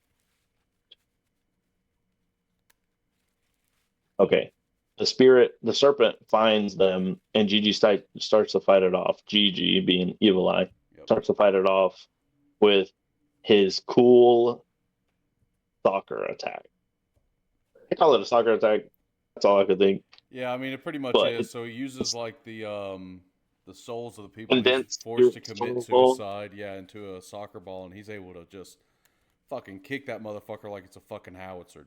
Okay. The serpent finds them, and Gigi starts to fight it off. Gigi, being Evil Eye, Yep. starts to fight it off with his cool soccer attack. I call it a soccer attack. That's all I could think. Yeah, I mean it pretty much But is. it's So he uses like the souls of the people he's condensed forced to commit soul. suicide, yeah, into a soccer ball, and he's able to just fucking kick that motherfucker like it's a fucking howitzer,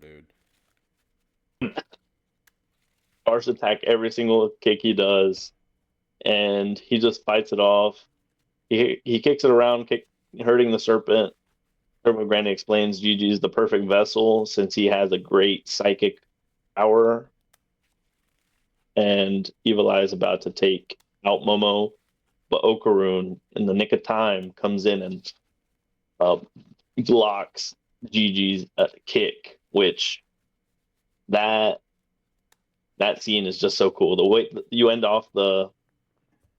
dude. Starts to attack every single kick he does, and he just fights it off. He kicks it around, hurting the serpent, Turbo Granny explains Gigi is the perfect vessel since he has a great psychic power, and Evil Eye is about to take out Momo, but Okaroon, in the nick of time, comes in and uh, blocks Gigi's kick, which that scene is just so cool. The way you end off that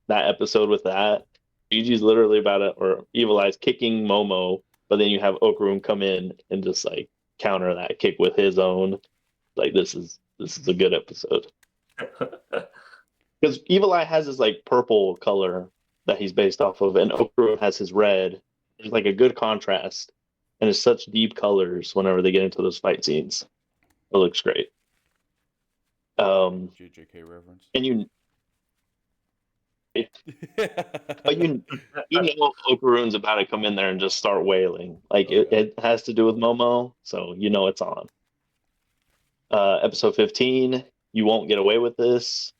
episode with that, Gigi's literally about it, or Evil Eye's kicking Momo, but then you have Okaroon come in and just like counter that kick with his own. Like this is a good episode. Because Evil Eye has this like purple color that he's based off of, and Okaroon has his red. There's like a good contrast, and it's such deep colors whenever they get into those fight scenes. It looks great. JJK reference. And but you know Okaroon's about to come in there and just start wailing. Like it has to do with Momo, so you know it's on. Episode 15, you won't get away with this.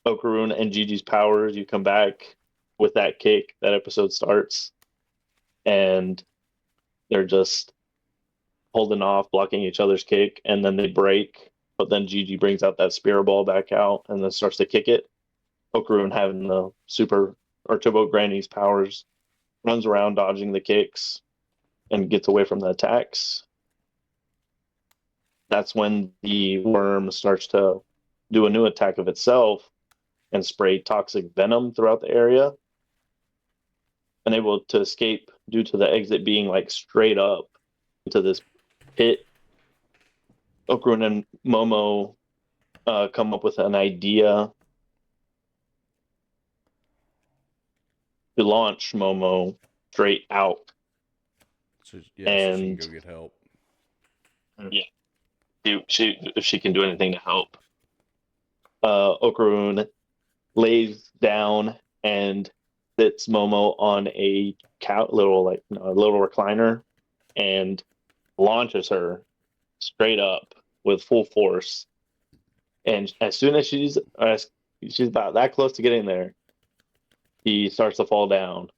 Okaroon and Gigi's powers, you come back with that kick. That episode starts, and they're just holding off, blocking each other's kick, and then they break. But then Gigi brings out that spear ball back out and then starts to kick it. Okaroon, having the super or Turbo Granny's powers, runs around dodging the kicks and gets away from the attacks. That's when the worm starts to do a new attack of itself and spray toxic venom throughout the area. Unable to escape due to the exit being like straight up into this pit, Okaroon and Momo come up with an idea to launch Momo straight out. So she can go get help. Yeah. If she can do anything to help. Okaroon lays down and sits Momo on a little recliner and launches her straight up with full force. And as soon as she's about that close to getting there, he starts to fall down.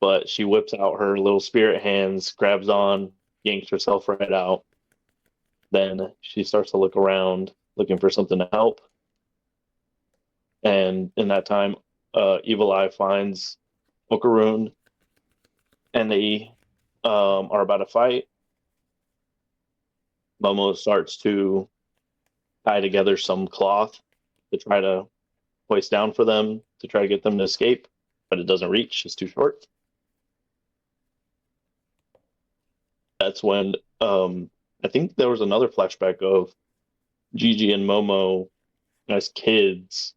But she whips out her little spirit hands, grabs on, yanks herself right out. Then she starts to look around, looking for something to help. And in that time, Evil Eye finds Okaroon, and they are about to fight. Momo starts to tie together some cloth to try to hoist down for them, to try to get them to escape, but it doesn't reach. It's too short. That's when I think there was another flashback of Gigi and Momo as kids.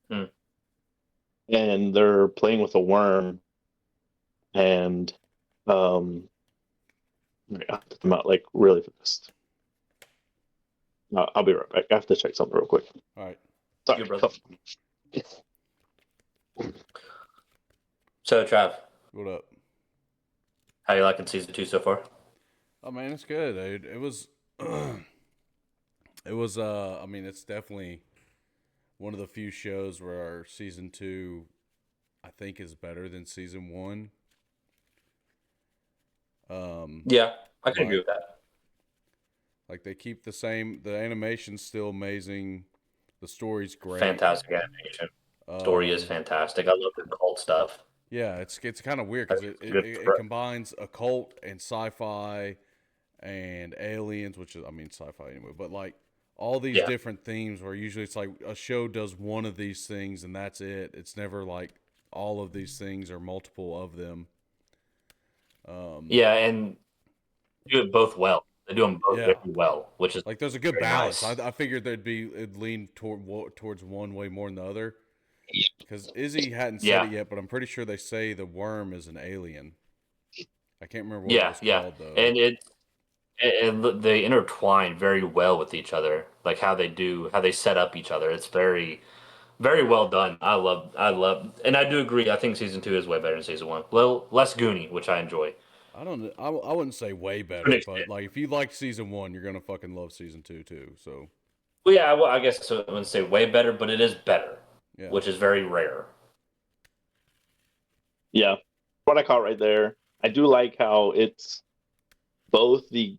And they're playing with a worm. And I'll put them out like really fast. I'll be right back. I have to check something real quick. All right. Sorry. brother. So, Trav, What up? how you liking season 2 so far? Oh man, it's good, dude. It was I mean, it's definitely one of the few shows where our season 2 I think is better than season 1. Yeah, I can agree with that. Like they keep the animation's still amazing. The story's great. Fantastic animation. Story is fantastic. I love the cult stuff. Yeah, it's kind of weird because it combines occult and sci-fi and aliens, which is, I mean, sci-fi anyway, but like all these different themes where usually it's like a show does one of these things and that's it. It's never like all of these things or multiple of them. Yeah, and do it both well. They do them both very well, which is like there's a good balance. Nice. I figured it'd lean towards one way more than the other. Because Izzy hadn't said it yet, but I'm pretty sure they say the worm is an alien. I can't remember what it was called though. And they intertwine very well with each other, like how they set up each other. It's very, very well done. I love, and I do agree. I think season 2 is way better than season 1. Well, less goony, which I enjoy. I wouldn't say way better, but like if you like season 1, you're gonna fucking love season 2 too. So. Well, yeah, I guess I wouldn't say way better, but it is better, which is very rare. Yeah, what I caught right there. I do like how it's both the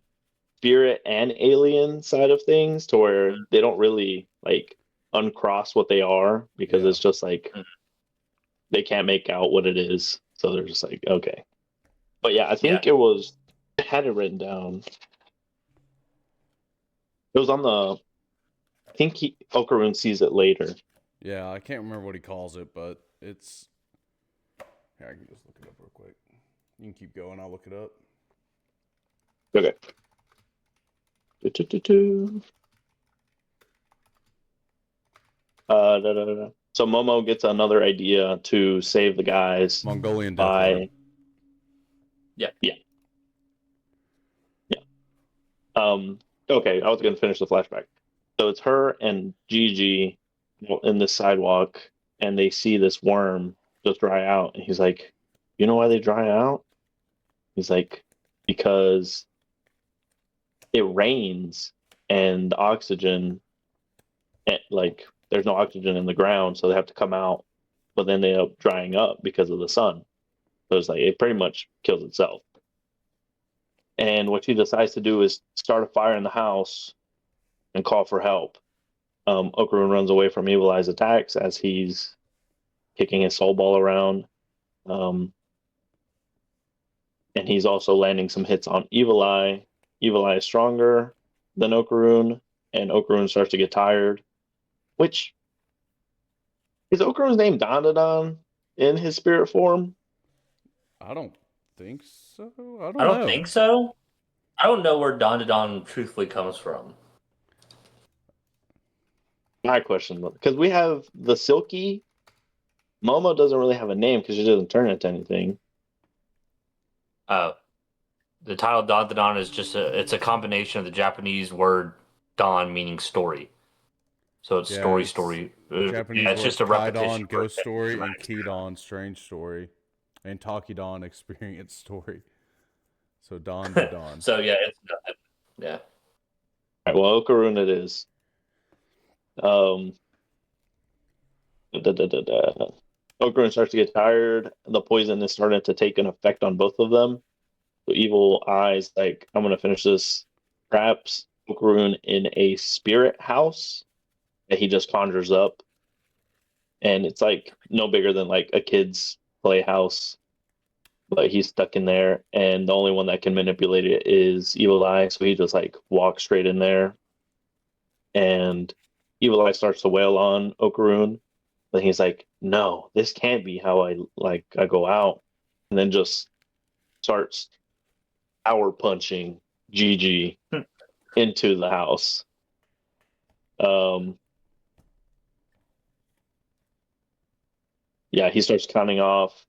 spirit and alien side of things, to where they don't really like uncross what they are, because Yeah. it's just like Mhm. they can't make out what it is. So they're just like, okay. But yeah, I Yeah. think I had it written down. It was on the, I think Okarun sees it later. Yeah, I can't remember what he calls it, but it's. Here, I can just look it up real quick. You can keep going. I'll look it up. Okay. Do-do-do-do. Da-da-da-da. So Momo gets another idea to save the guys Mongolian Death Guard. by, Yeah. yeah, yeah. Okay, I was gonna finish the flashback. So it's her and Gigi in the sidewalk, and they see this worm just dry out, and he's like, "You know why they dry out?" He's like, "Because it rains and the oxygen, like there's no oxygen in the ground, so they have to come out, but then they end up drying up because of the sun. So it's like it pretty much kills itself." And what she decides to do is start a fire in the house and call for help. Okarun runs away from Evil Eye's attacks as he's kicking his soul ball around. Um, and he's also landing some hits on Evil Eye. Evil Eye is stronger than Okarun, and Okarun starts to get tired. Which is Okarun's name Dandadan in his spirit form? I don't think so. I I don't don't know. think so. I don't know where Don to Don truthfully comes from. My question, because we have the Silky. Momo doesn't really have a name because she doesn't turn into anything. The title Don to Don is just it's a combination of the Japanese word Don meaning story. So it's Yeah, story it's story. Japanese Yeah, it's words just a repetition Kaidon, for Ghost Story, and dramatic. Kidon, Strange Story, and Takidon, Experience Story. So Don to Don. So yeah, it's nothing. Yeah. All right, well, Okarun it is. Um, Okarun starts to get tired. The poison is starting to take an effect on both of them. So Evil Eye's like, I'm gonna finish this. Traps Okarun in a spirit house that he just conjures up, and it's like no bigger than like a kid's playhouse. But he's stuck in there, and the only one that can manipulate it is Evil Eye. So he just like walks straight in there, and Evil Eye starts to wail on Okarun. But he's like, "No, this can't be how I go out," and then just starts power punching Gigi into the house. Um, yeah, he starts counting off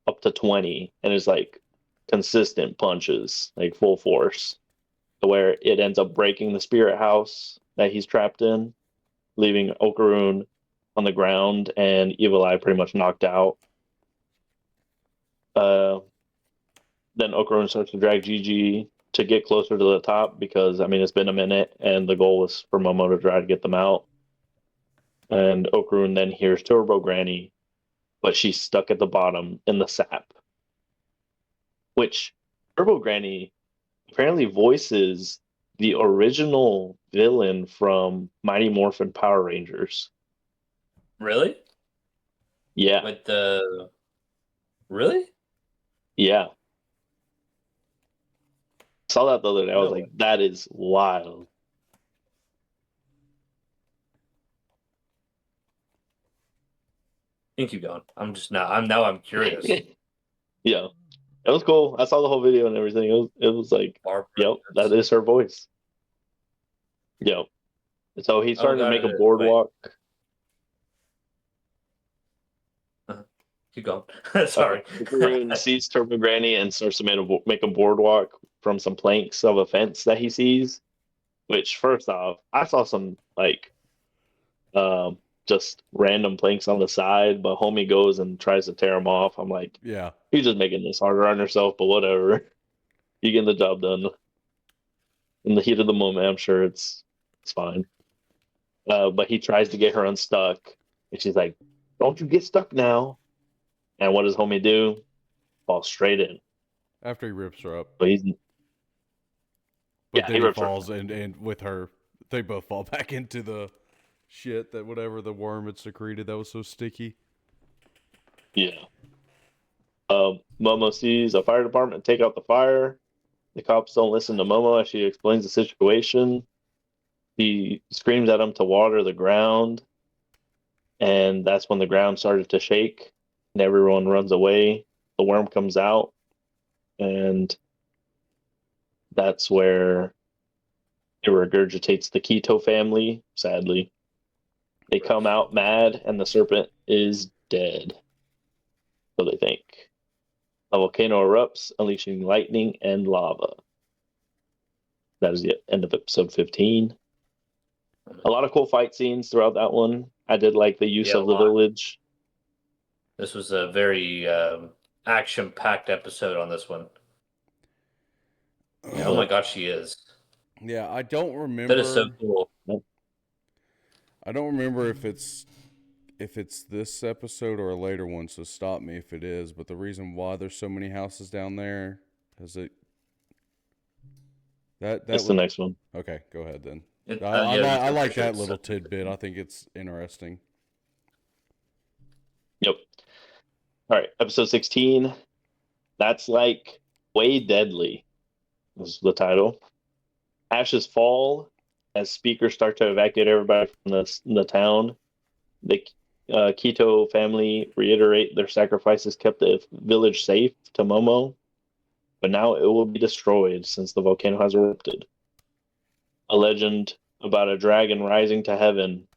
up to 20, and it's like consistent punches, like full force, to where it ends up breaking the spirit house that he's trapped in, leaving Okarun on the ground and Evil Eye pretty much knocked out. Uh, then Okarun starts to drag Gigi to get closer to the top because, I mean, it's been a minute and the goal was for Momo to try to get them out. And Okarun then hears Turbo Granny, but she's stuck at the bottom in the sap, which Turbo Granny apparently voices the original villain from Mighty Morphin Power Rangers. Really? Yeah, With the really? yeah. Saw that the other day. I was No like, way. that is wild. You can keep going. I'm curious. Yeah, it was cool. I saw the whole video and everything. It was like, Barbara. yep, that is her voice. Yep. So he's Oh starting to god, make a it is. Wait. boardwalk. Keep going. Okay. Sorry. Okarun sees Turbo Granny and starts to make a boardwalk from some planks of a fence that he sees. Which, first off, I saw some like um, just random planks on the side, but homie goes and tries to tear them off. I'm like, Yeah. you're just making this harder on yourself, but whatever. You getting the job done in the heat of the moment. I'm sure it's fine. But he tries to get her unstuck, and she's like, "Don't you get stuck now?" And what does homie do? Fall straight in. After he rips her up. But he's But Yeah, then he he rips her falls and with her, they both fall back into the shit that whatever the worm had secreted that was so sticky. yeah. Momo sees a fire department take out the fire. The cops don't listen to Momo as she explains the situation. He screams at them to water the ground, and that's when the ground started to shake, and everyone runs away. The worm comes out, and that's where it regurgitates the Keto family, sadly. They come out mad, and the serpent is dead. So they think. A volcano erupts, unleashing lightning and lava. That is the end of episode 15. A lot of cool fight scenes throughout that one. I did like the use Yeah, a of the lot. village. This was a very action-packed episode on this one. Oh my gosh, she is. Yeah, I don't That is so remember. cool. I don't remember if it's this episode or a later one. So stop me if it is. But the reason why there's so many houses down there is it that That's the next one. okay. Go ahead then. It- I yeah, I I'm like sure that it's- little tidbit. I think it's interesting. Yep. All right, episode 16. That's like way deadly, was the title. Ashes fall as speakers start to evacuate everybody from the town. The Keto family reiterate their sacrifices kept the village safe to Momo, but now it will be destroyed since the volcano has erupted. A legend about a dragon rising to heaven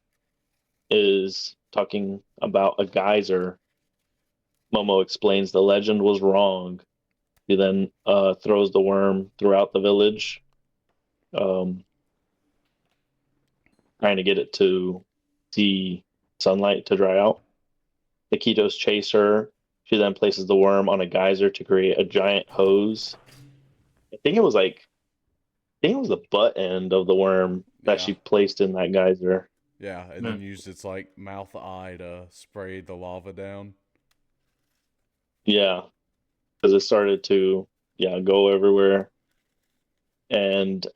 is talking about a geyser. Momo explains the legend was wrong. He then throws the worm throughout the village, trying to get it to see sunlight to dry out. The Ketos chase her. She then places the worm on a geyser to create a giant hose. I think it was the butt end of the worm that Yeah. she placed in that geyser. Yeah, and then used its like mouth eye to spray the lava down. Yeah, because it started to go everywhere, and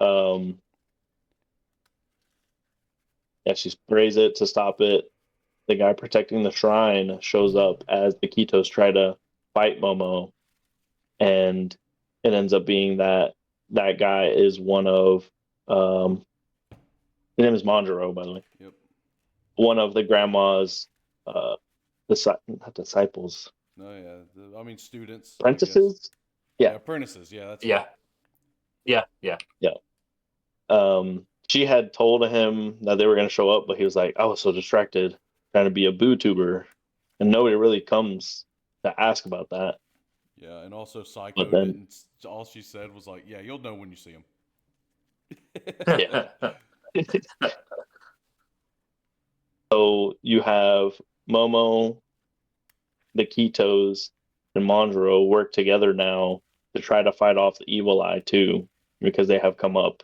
she sprays it to stop it. The guy protecting the shrine shows up as the Ketos try to fight Momo, and it ends up being that guy is one of his name is Manjaro, by the way. Yep. One of the grandma's not disciples, No, yeah. I mean students. I guess. apprentices. Yeah. Apprentices. Yeah, that's Yeah. Yeah, yeah. She had told him that they were going to show up, but he was like, I was so distracted trying to be a boo tuber, and nobody really comes to ask about that. Yeah, and also Psycho But then- didn't. All she said was like, "Yeah, you'll know when you see him." Yeah. So you have Momo, the Ketos, and Manjaro work together now to try to fight off the evil eye too, because they have come up.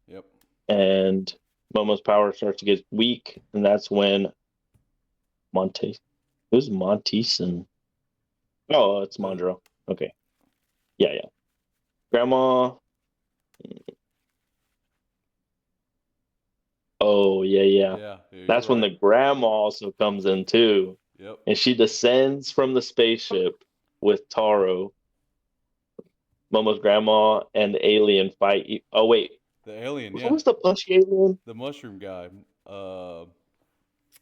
Yep. And Momo's power starts to get weak, and that's when who's Monteson? Oh, it's Manjaro. Okay. Yeah. Grandma. Oh, yeah. Yeah. That's when the grandma also comes in too, Yep. and she descends from the spaceship with Taro. Momo's grandma and the alien fight. Oh wait, The alien. who Yeah. was the plushy alien? The mushroom guy.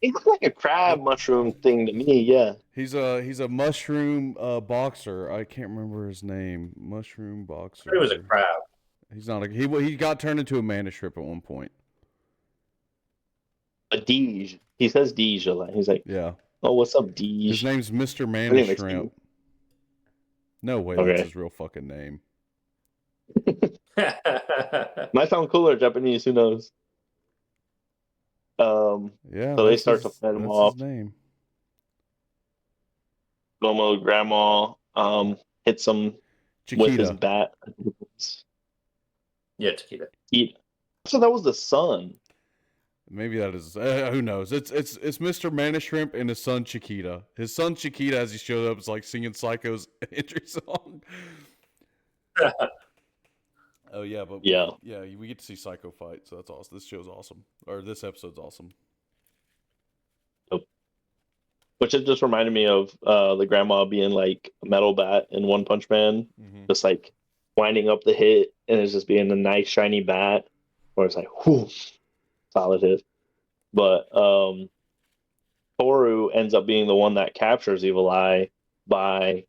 It looked like a crab mushroom thing to me. Yeah. He's a mushroom boxer. I can't remember his name. Mushroom boxer. It was a crab. He's not a he got turned into a manuscript at one point. A Deej. He says Deej a lot. He's like, Yeah. "Oh, what's up, His Deej?" name's Mr. name is Manishrimp. No way, Okay. that's his real fucking name. Might sound cooler Japanese. Who knows? Yeah. So they that's start his- to fight him that's off. His name. Momo grandma hits him with his Chiquita. bat. Yeah, Chiquita. So that was the sun. Maybe that is who knows. It's Mr. Manishrimp and his son Chiquita. His son Chiquita, as he showed up, is like singing Psycho's entry song. Oh yeah, but Yeah. we get to see Psycho fight, so that's awesome. This show's awesome, or this episode's awesome. Which it just reminded me of the grandma being like a metal bat in One Punch Man, just like winding up the hit, and it's just being a nice shiny bat, where it's like, whew, solid hit. But Toru ends up being the one that captures Evil Eye by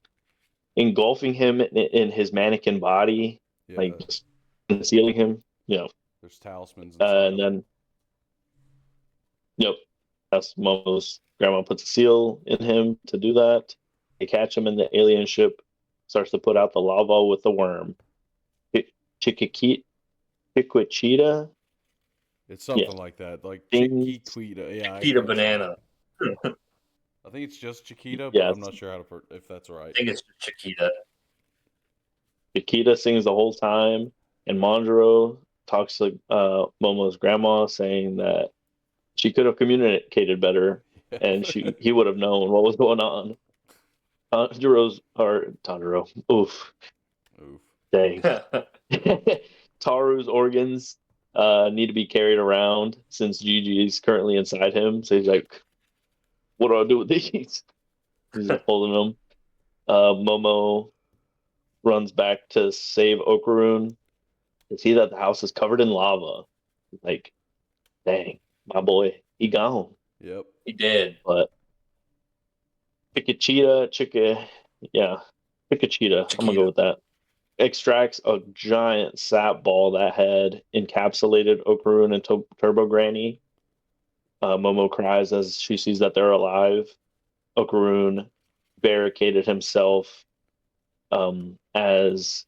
engulfing him in his mannequin body, Yeah, like just concealing him. there's talismans inside And then, yep, that's Momo's grandma puts a seal in him to do that. They catch him in the alien ship, starts to put out the lava with the worm. Chiquita? It's something like that, like Things- Chiquita. Yeah, Chiquita banana. I think it's just Chiquita, but Yes. I'm not sure if that's right. I think it's Chiquita. Chiquita sings the whole time, and Manjaro talks to Momo's grandma, saying that she could have communicated better, and he would have known what was going on. Tanjiro. Oof. Dang. Taru's organs need to be carried around since Gigi is currently inside him. So he's like, what do I do with these? He's just holding them. Momo runs back to save Okarun to see that the house is covered in lava. Like, dang, my boy, he gone. Yep. He did. But Chiquita, I'm gonna go with that. Extracts a giant sap ball that had encapsulated Okarun and Turbo Granny. Momo cries as she sees that they're alive. Okarun barricaded himself as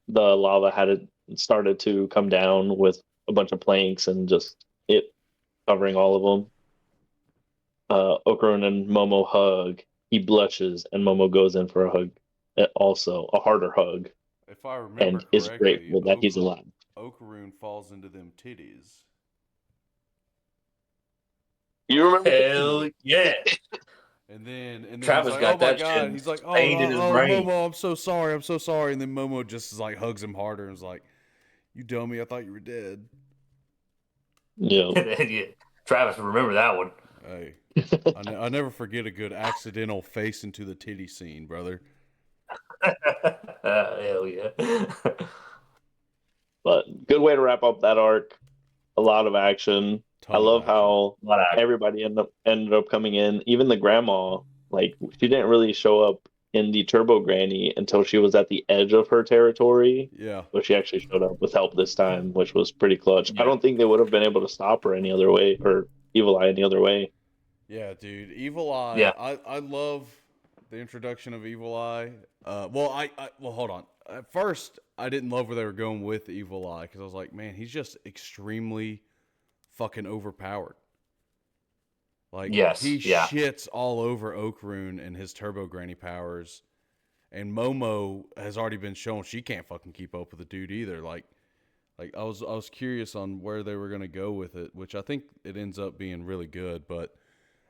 the lava had started to come down with a bunch of planks and just it covering all of them. Okarun and Momo hug. He blushes, and Momo goes in for a hug, also a harder hug, If I remember and is correctly, grateful that he's alive. Okarun falls into them titties. You remember? Hell yeah. And then Travis he's like, got oh my that god. shit He's like, oh, stained in his brain. Momo, I'm so sorry. And then Momo just like hugs him harder and is like, you dummy, I thought you were dead. Yeah. Yeah. Travis, remember that one. Hey, I never forget a good accidental face into the titty scene, brother. Hell yeah. But good way to wrap up that arc. A lot of action. Ton I of love action. how Lot of action. everybody ended up coming in. Even the grandma, like she didn't really show up in the Turbo Granny until she was at the edge of her territory. Yeah. But she actually showed up with help this time, which was pretty clutch. Yeah. I don't think they would have been able to stop her any other way, or Evil Eye any other way. Yeah, dude. Evil Eye. Yeah. I love the introduction of Evil Eye. Well, hold on. At first, I didn't love where they were going with Evil Eye because I was like, man, he's just extremely fucking overpowered. Like, Yes, he yeah. shits all over Okarun and his Turbo Granny powers. And Momo has already been shown she can't fucking keep up with the dude either. Like I was curious on where they were gonna go with it, which I think it ends up being really good. But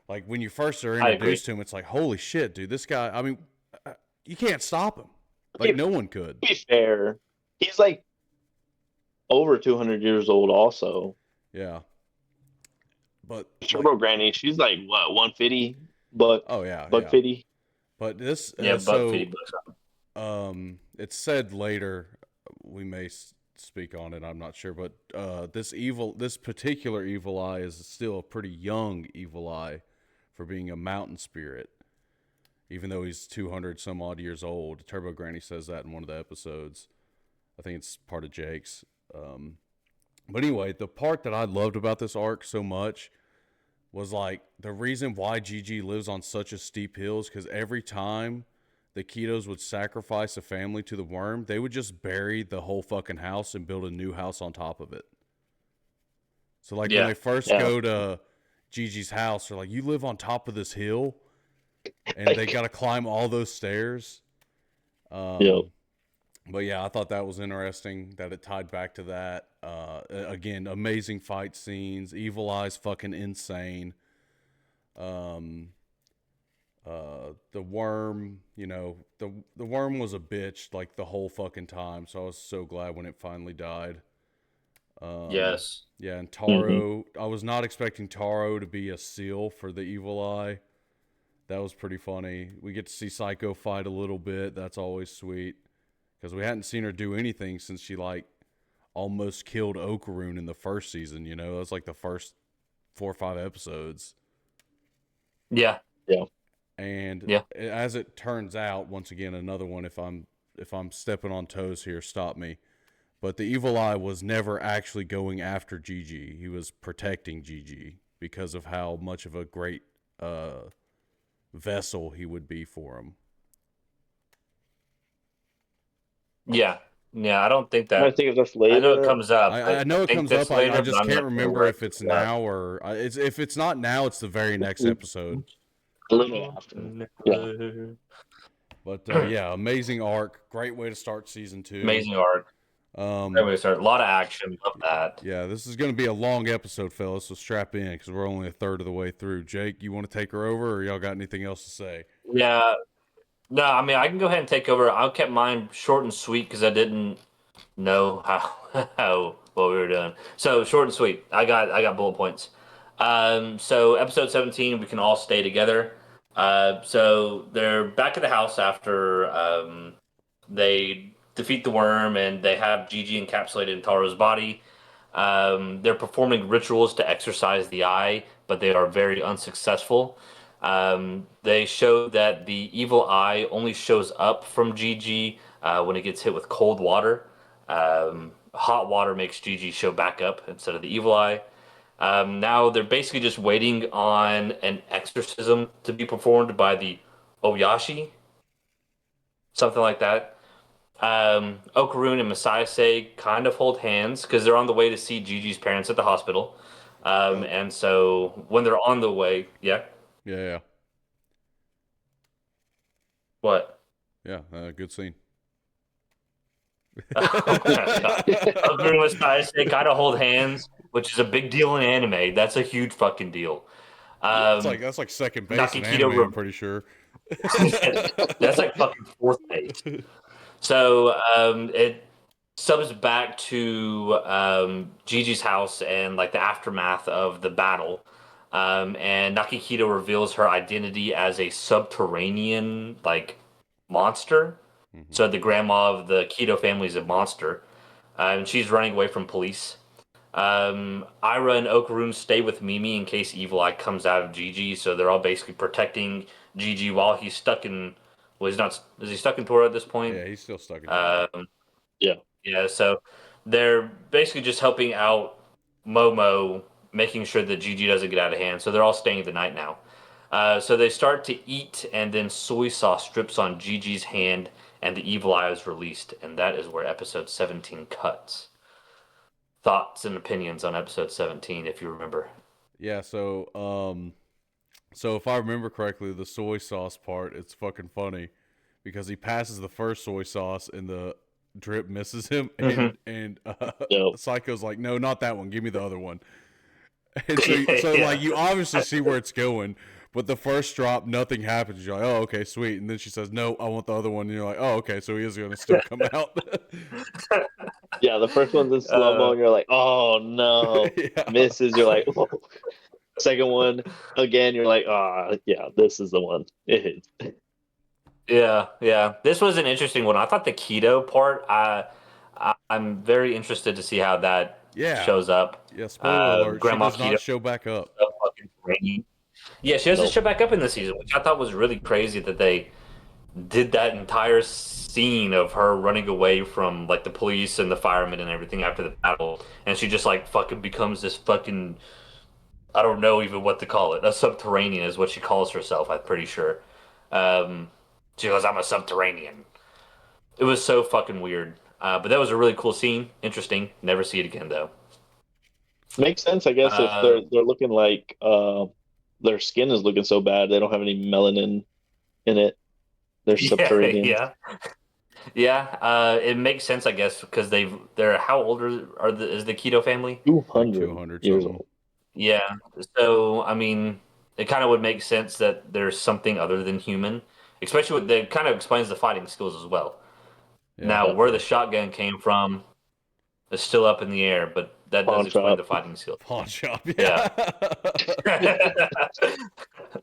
like when you first are introduced to him, it's like, holy shit, dude, this guy. I mean, you can't stop him. Like no one could. To be fair, he's like over 200 years old also. Yeah. But Turbo Granny, she's like what, 150 buck? Oh yeah, buck 50. But this, Yeah, so Buck 50 bucks. It's said later. We may speak on it. I'm not sure, but this particular Evil Eye is still a pretty young Evil Eye for being a mountain spirit, even though he's 200 some odd years old. Turbo Granny says that in one of the episodes. I think it's part of Jake's. But anyway, the part that I loved about this arc so much was like the reason why Gigi lives on such a steep hill is because every time the Ketos would sacrifice a family to the worm, they would just bury the whole fucking house and build a new house on top of it. So like when they first go to Gigi's house, they're like, you live on top of this hill and they got to climb all those stairs. But yeah, I thought that was interesting that it tied back to that. Again, amazing fight scenes. Evil Eye's fucking insane. Um, the worm, the worm was a bitch like the whole fucking time. So I was so glad when it finally died. Yes. Yeah, and Hmm. Taro, I was not expecting Taro to be a seal for the Evil Eye. That was pretty funny. We get to see Psycho fight a little bit. That's always sweet because we hadn't seen her do anything since she like almost killed Okaroon in the first season. That was like the first 4 or 5 episodes. Yeah. Yeah. And Yeah. as it turns out, once again, another one. If I'm stepping on toes here, stop me. But the Evil Eye was never actually going after Gigi. He was protecting Gigi because of how much of a great vessel he would be for him. Yeah. Yeah. I don't think I that. think of this I know it later. comes up. I know I it think comes up. this I later, but just I'm can't not sure remember where it if it's comes up. now or if it's not now, it's the very next episode. A little after. Yeah. But yeah, amazing arc. Great way to start season 2. Amazing art. There we start. A lot of action. Love that. Yeah, this is going to be a long episode, fellas. So strap in because we're only a third of the way through. Jake, you want to take her over, or y'all got anything else to say? Yeah. No, I mean I can go ahead and take over. I kept mine short and sweet because I didn't know how how what we were doing. So short and sweet. I got bullet points. So episode 17, we can all stay together. So they're back at the house after they defeat the worm and they have Gigi encapsulated in Taro's body. They're performing rituals to exorcise the eye, but they are very unsuccessful. They show that the evil eye only shows up from Gigi when it gets hit with cold water. Hot water makes Gigi show back up instead of the evil eye. Now they're basically just waiting on an exorcism to be performed by the Oyashi, something like that. Okaroon and Masayase kind of hold hands because they're on the way to see Gigi's parents at the hospital. And so when they're on the way, yeah, Yeah, what? yeah, good scene. Okaroon and Masayase kind of hold hands, which is a big deal in anime. That's a huge fucking deal. That's like second base in Nakikito anime. I'm pretty sure. That's like fucking fourth base. So it subs back to Gigi's house and like the aftermath of the battle. And Nakikito reveals her identity as a subterranean like monster. Mm-hmm. So the grandma of the Keto family is a monster. And she's running away from police. Ira and Okaroon stay with Mimi in case Evil Eye comes out of Gigi, so they're all basically protecting Gigi while he's stuck in. Well, he's not. Is he stuck in Toro at this point? Yeah, he's still stuck in Toro. Yeah. Yeah. So they're basically just helping out Momo, making sure that Gigi doesn't get out of hand. So they're all staying the night now. So they start to eat, and then soy sauce drips on Gigi's hand, and the Evil Eye is released, and that is where episode 17 cuts. Thoughts and opinions on episode 17, if you remember. Yeah, so if I remember correctly, the soy sauce part, it's fucking funny because he passes the first soy sauce and the drip misses him, and Psycho's like, no, not that one, give me the other one. And so Yeah. like you obviously see where it's going, but the first drop, nothing happens. You're like, oh, okay, sweet. And then she says, no, I want the other one. And you're like, oh, okay, so he is going to still come out. Yeah, the first one's in slow mo, and you're like, oh no, Yeah. misses. You're like, oh. Second one again, you're like, yeah, this is the one. It is. Yeah. This was an interesting one. I thought the keto part, I'm very interested to see how that shows up. Yeah, spoiler alert, Grandma she does not show back up. Yeah, she doesn't show back up in the season, which I thought was really crazy that they did that entire scene of her running away from like the police and the firemen and everything after the battle, and she just like fucking becomes this fucking, I don't know even what to call it. A subterranean is what she calls herself, I'm pretty sure. She goes, I'm a subterranean. It was so fucking weird. But that was a really cool scene. Interesting. Never see it again, though. Makes sense, I guess, if they're looking like their skin is looking so bad, they don't have any melanin in it. They're subterranean. Yeah. Yeah, it makes sense, I guess, because they're how old is the Keto family? 200 200 years something. old. Yeah, so I mean, it kind of would make sense that there's something other than human, especially with that kind of explains the fighting skills as well. Yeah. Now, where the shotgun came from is still up in the air, but that does Pawn explain shop. the fighting skills. Pawn shop. Yeah. Yeah.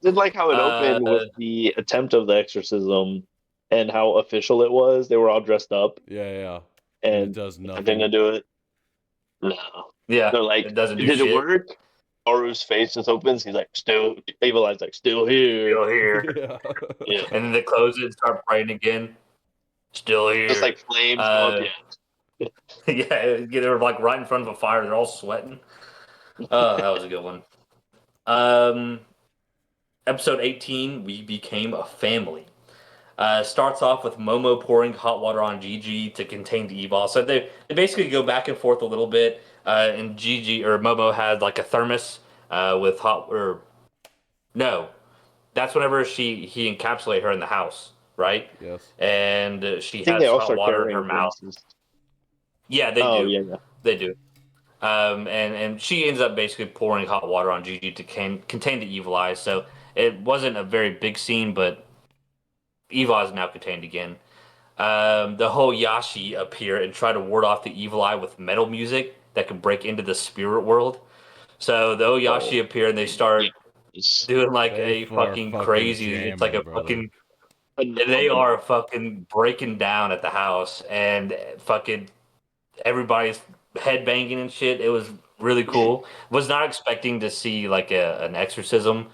Did like how it uh, opened with the attempt of the exorcism and how official it was. They were all dressed up Yeah. Yeah. And it and does they didn't nothing. do it. No. yeah, They're like, it doesn't do did it shit. work? Oru's face just opens. He's like, still, Evil Eye's like, still here. Still here. Yeah. Yeah. And then they close it and start praying again. Still Just here. like flames go up. Uh, Yeah. yeah, they're like right in front of a fire. They're all sweating. Oh, that was a good one. Um, Episode 18, we became a family. Starts off with Momo pouring hot water on Gigi to contain the evil. So they basically go back and forth a little bit. And Gigi or Momo had like a thermos with hot or no, that's whenever he encapsulated her in the house, right? Yes. And she I think they has all hot start water in her carrying mouth. thermoses. Yeah, they Oh, do. yeah, yeah. They do. And she ends up basically pouring hot water on Gigi to contain the evil eye. So it wasn't a very big scene, but evil eye is now contained again. The whole Yashi appear and try to ward off the evil eye with metal music that can break into the spirit world. So the Oh, Oyashi appear and they start yes. doing like They a are fucking fucking crazy. It's like jamming, a brother. fucking. They Phenomenal. are fucking breaking down at the house and fucking everybody's head banging and shit. It was really cool. Was not expecting to see like an exorcism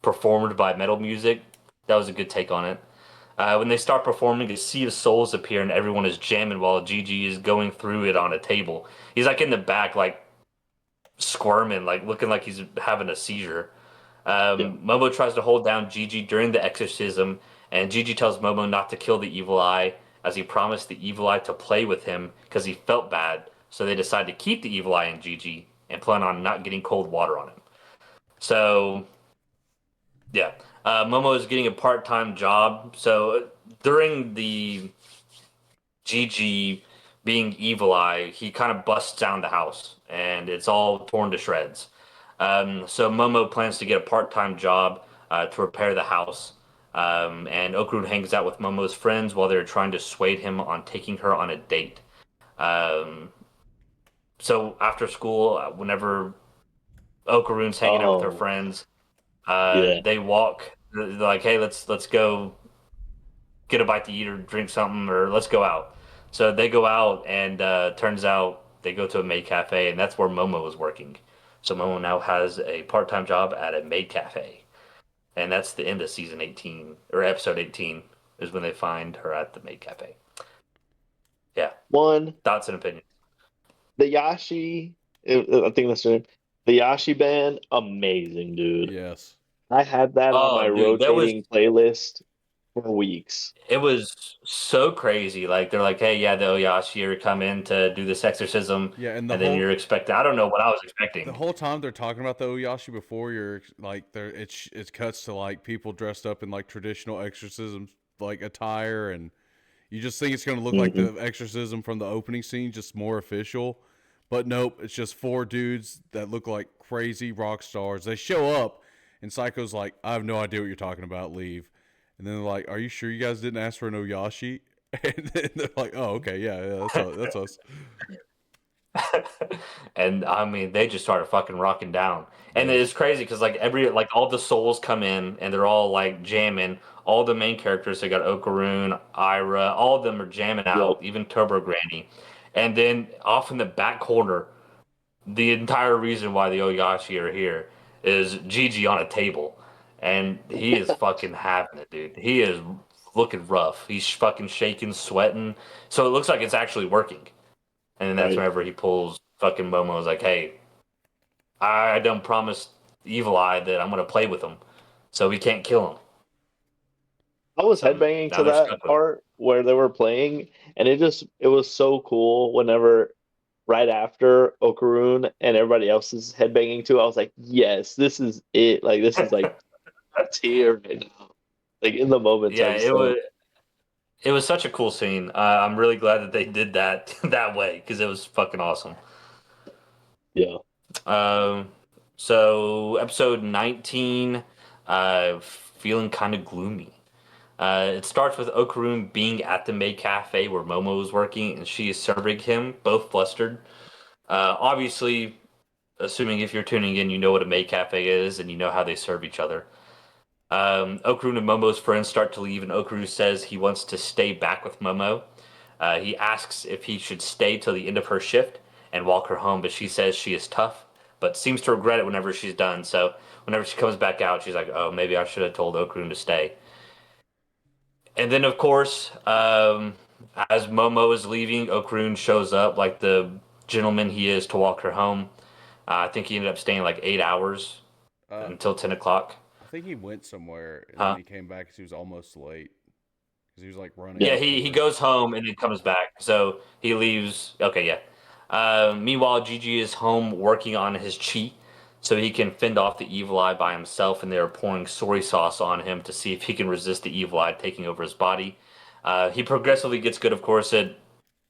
performed by metal music. That was a good take on it. When they start performing, a sea of souls appear and everyone is jamming while Gigi is going through it on a table. He's like in the back, like squirming, like looking like he's having a seizure. Yeah. Momo tries to hold down Gigi during the exorcism, and Gigi tells Momo not to kill the evil eye, as he promised the evil eye to play with him because he felt bad. So they decide to keep the evil eye in Gigi and plan on not getting cold water on him. So yeah, Momo is getting a part-time job. So during the Gigi being Evil Eye, he kind of busts down the house and it's all torn to shreds. So Momo plans to get a part-time job to repair the house. And Okarun hangs out with Momo's friends while they're trying to sway him on taking her on a date. Um, so after school, whenever Okarun's hanging out with her Oh, friends, yeah. they walk. They're like, "Hey, let's go get a bite to eat or drink something, or let's go out." So they go out, and turns out they go to a maid cafe, and that's where Momo was working. So Momo now has a part-time job at a maid cafe, and that's the end of season 18 or episode 18 is when they find her at the maid cafe. Yeah, One, thoughts and opinions. the Yashi, I think that's the name. The Yashi band, amazing, dude. Yes. I had that on my Oh, dude, rotating playlist for weeks. it was so crazy. Like they're like, "Hey, yeah, the Oyashi are coming to do this exorcism," Yeah, and and then you're expecting. I don't know what I was the expecting. whole time they're talking about the Oyashi before you're like there it cuts to like people dressed up in like traditional exorcism like attire, and you just think it's going to look like Hmm. the exorcism from the opening scene, just more official. But nope, it's just four dudes that look like crazy rock stars. They show up and Psycho's like, I have no idea what you're talking about, leave. And then they're like, are you sure you guys didn't ask for an Oyashi? And then they're like, oh, okay, yeah, that's us. And I mean, they just started fucking rocking down, and Yes. it's crazy because like all the souls come in and they're all like jamming. All the main characters, they got Okaroon, Ira, all of them are jamming Yep. out, even Turbo Granny. And then off in the back corner, the entire reason why the Oyashi are here is Gigi on a table, and he is fucking having it, dude. He is looking rough. He's fucking shaking, sweating. So it looks like it's actually working. And then that's Right. whenever he pulls fucking Momo's like, "Hey, I done promised Evil Eye that I'm gonna play with him, so we can't kill him." I was So headbanging now to they're that stuck with it. part where they were playing, and it was so cool whenever right after Okaroon and everybody else is headbanging too. I was like, yes, this is it. Like this is like it's here right now. Like in the moment, I Yeah, was so It was such a cool scene. I'm really glad that they did that that way because it was fucking awesome. Yeah. Um, so episode 19, feeling kind of gloomy. It starts with Okarun being at the maid cafe where Momo is working, and she is serving him, both flustered. Obviously, assuming if you're tuning in, you know what a maid cafe is and you know how they serve each other. Okarun and Momo's friends start to leave, and Okarun says he wants to stay back with Momo. He asks if he should stay till the end of her shift and walk her home, but she says she is tough, but seems to regret it whenever she's done. So whenever she comes back out, she's like, "Oh, maybe I should have told Okarun to stay." And then, of course, as Momo is leaving, Okarun shows up like the gentleman he is to walk her home. I think he ended up staying like 8 hours Uh, until 10 o'clock. I think he went somewhere and then Huh? he came back because he was almost late because he was like running Yeah, Yeah. out the he door. goes home and then comes back. So he leaves. Okay, yeah. Meanwhile, Gigi is home working on his chi so he can fend off the evil eye by himself, and they are pouring soy sauce on him to see if he can resist the evil eye taking over his body. He progressively gets good, of course. It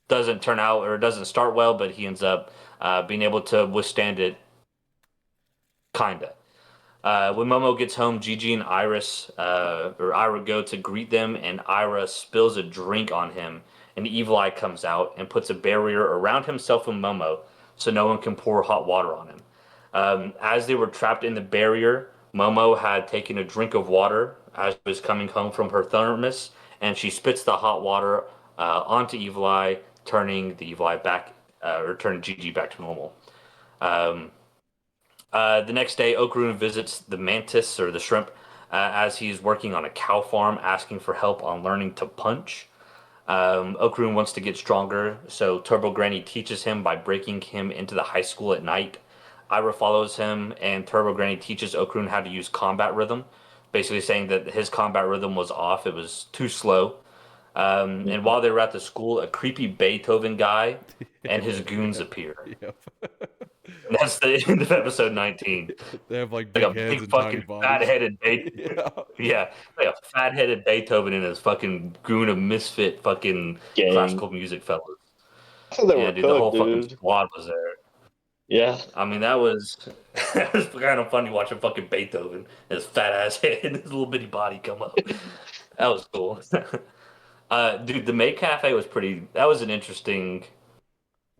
doesn't turn out or doesn't start well, but he ends up being able to withstand it, kinda. When Momo gets home, Gigi and Ira go to greet them, and Ira spills a drink on him. And Evil Eye comes out and puts a barrier around himself and Momo so no one can pour hot water on him. As they were trapped in the barrier, Momo had taken a drink of water as she was coming home from her thermos, and she spits the hot water onto Evil Eye, turning the Evil Eye back, or turning Gigi back to normal. Um, the next day, Okarun visits the mantis or the shrimp as he's working on a cow farm, asking for help on learning to punch. Okarun wants to get stronger, so Turbo Granny teaches him by breaking him into the high school at night. Ira follows him, and Turbo Granny teaches Okarun how to use combat rhythm, basically saying that his combat rhythm was off, it was too slow. And Mhm. while they were at the school, a creepy Beethoven guy and his goons Yeah. appear. Yep. And that's the end of episode 19. They have like Like big a heads big and tiny fucking bodies. fat-headed Yeah. yeah, like a fat-headed Beethoven and his fucking goon of misfit fucking Gang. classical music fellas. I thought they Yeah, were dude, the cooked, whole fucking dude. squad was there. Yeah. I mean, that was that was kind of funny watching fucking Beethoven, his fat ass head and his little bitty body come up. That was cool. Dude, the May Cafe was pretty. That was an interesting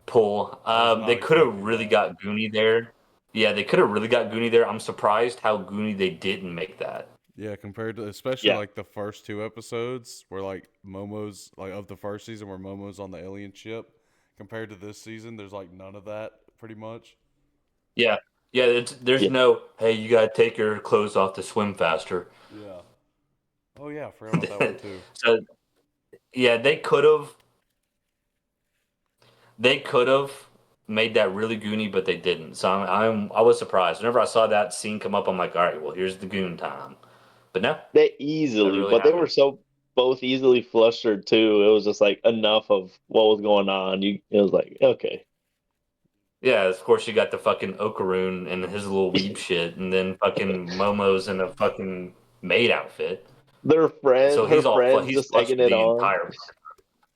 pull. I was They not could have expecting really that. got Goonie there. Yeah, they could have really got Goonie there. I'm surprised how Goonie they didn't make that. Yeah, compared to especially Yeah. like the first two episodes where like Momo's like of the first season where Momo's on the alien ship, compared to this season, there's like none of that pretty much. Yeah, yeah. There's Yeah. no. Hey, you gotta take your clothes off to swim faster. Yeah. Oh yeah, I forgot about that one too. So yeah, they could have made that really goony, but they didn't. So I was surprised. Whenever I saw that scene come up, I'm like, all right, well, here's the goon time. But no, They never easily, really but they were happened. so both easily flustered too. It was just like enough of what was going on. It was like, okay. Yeah, of course you got the fucking Okaroon and his little weeb shit, and then fucking Momo's in a fucking maid outfit. So Her friends he's just egging flustered it the on. entire.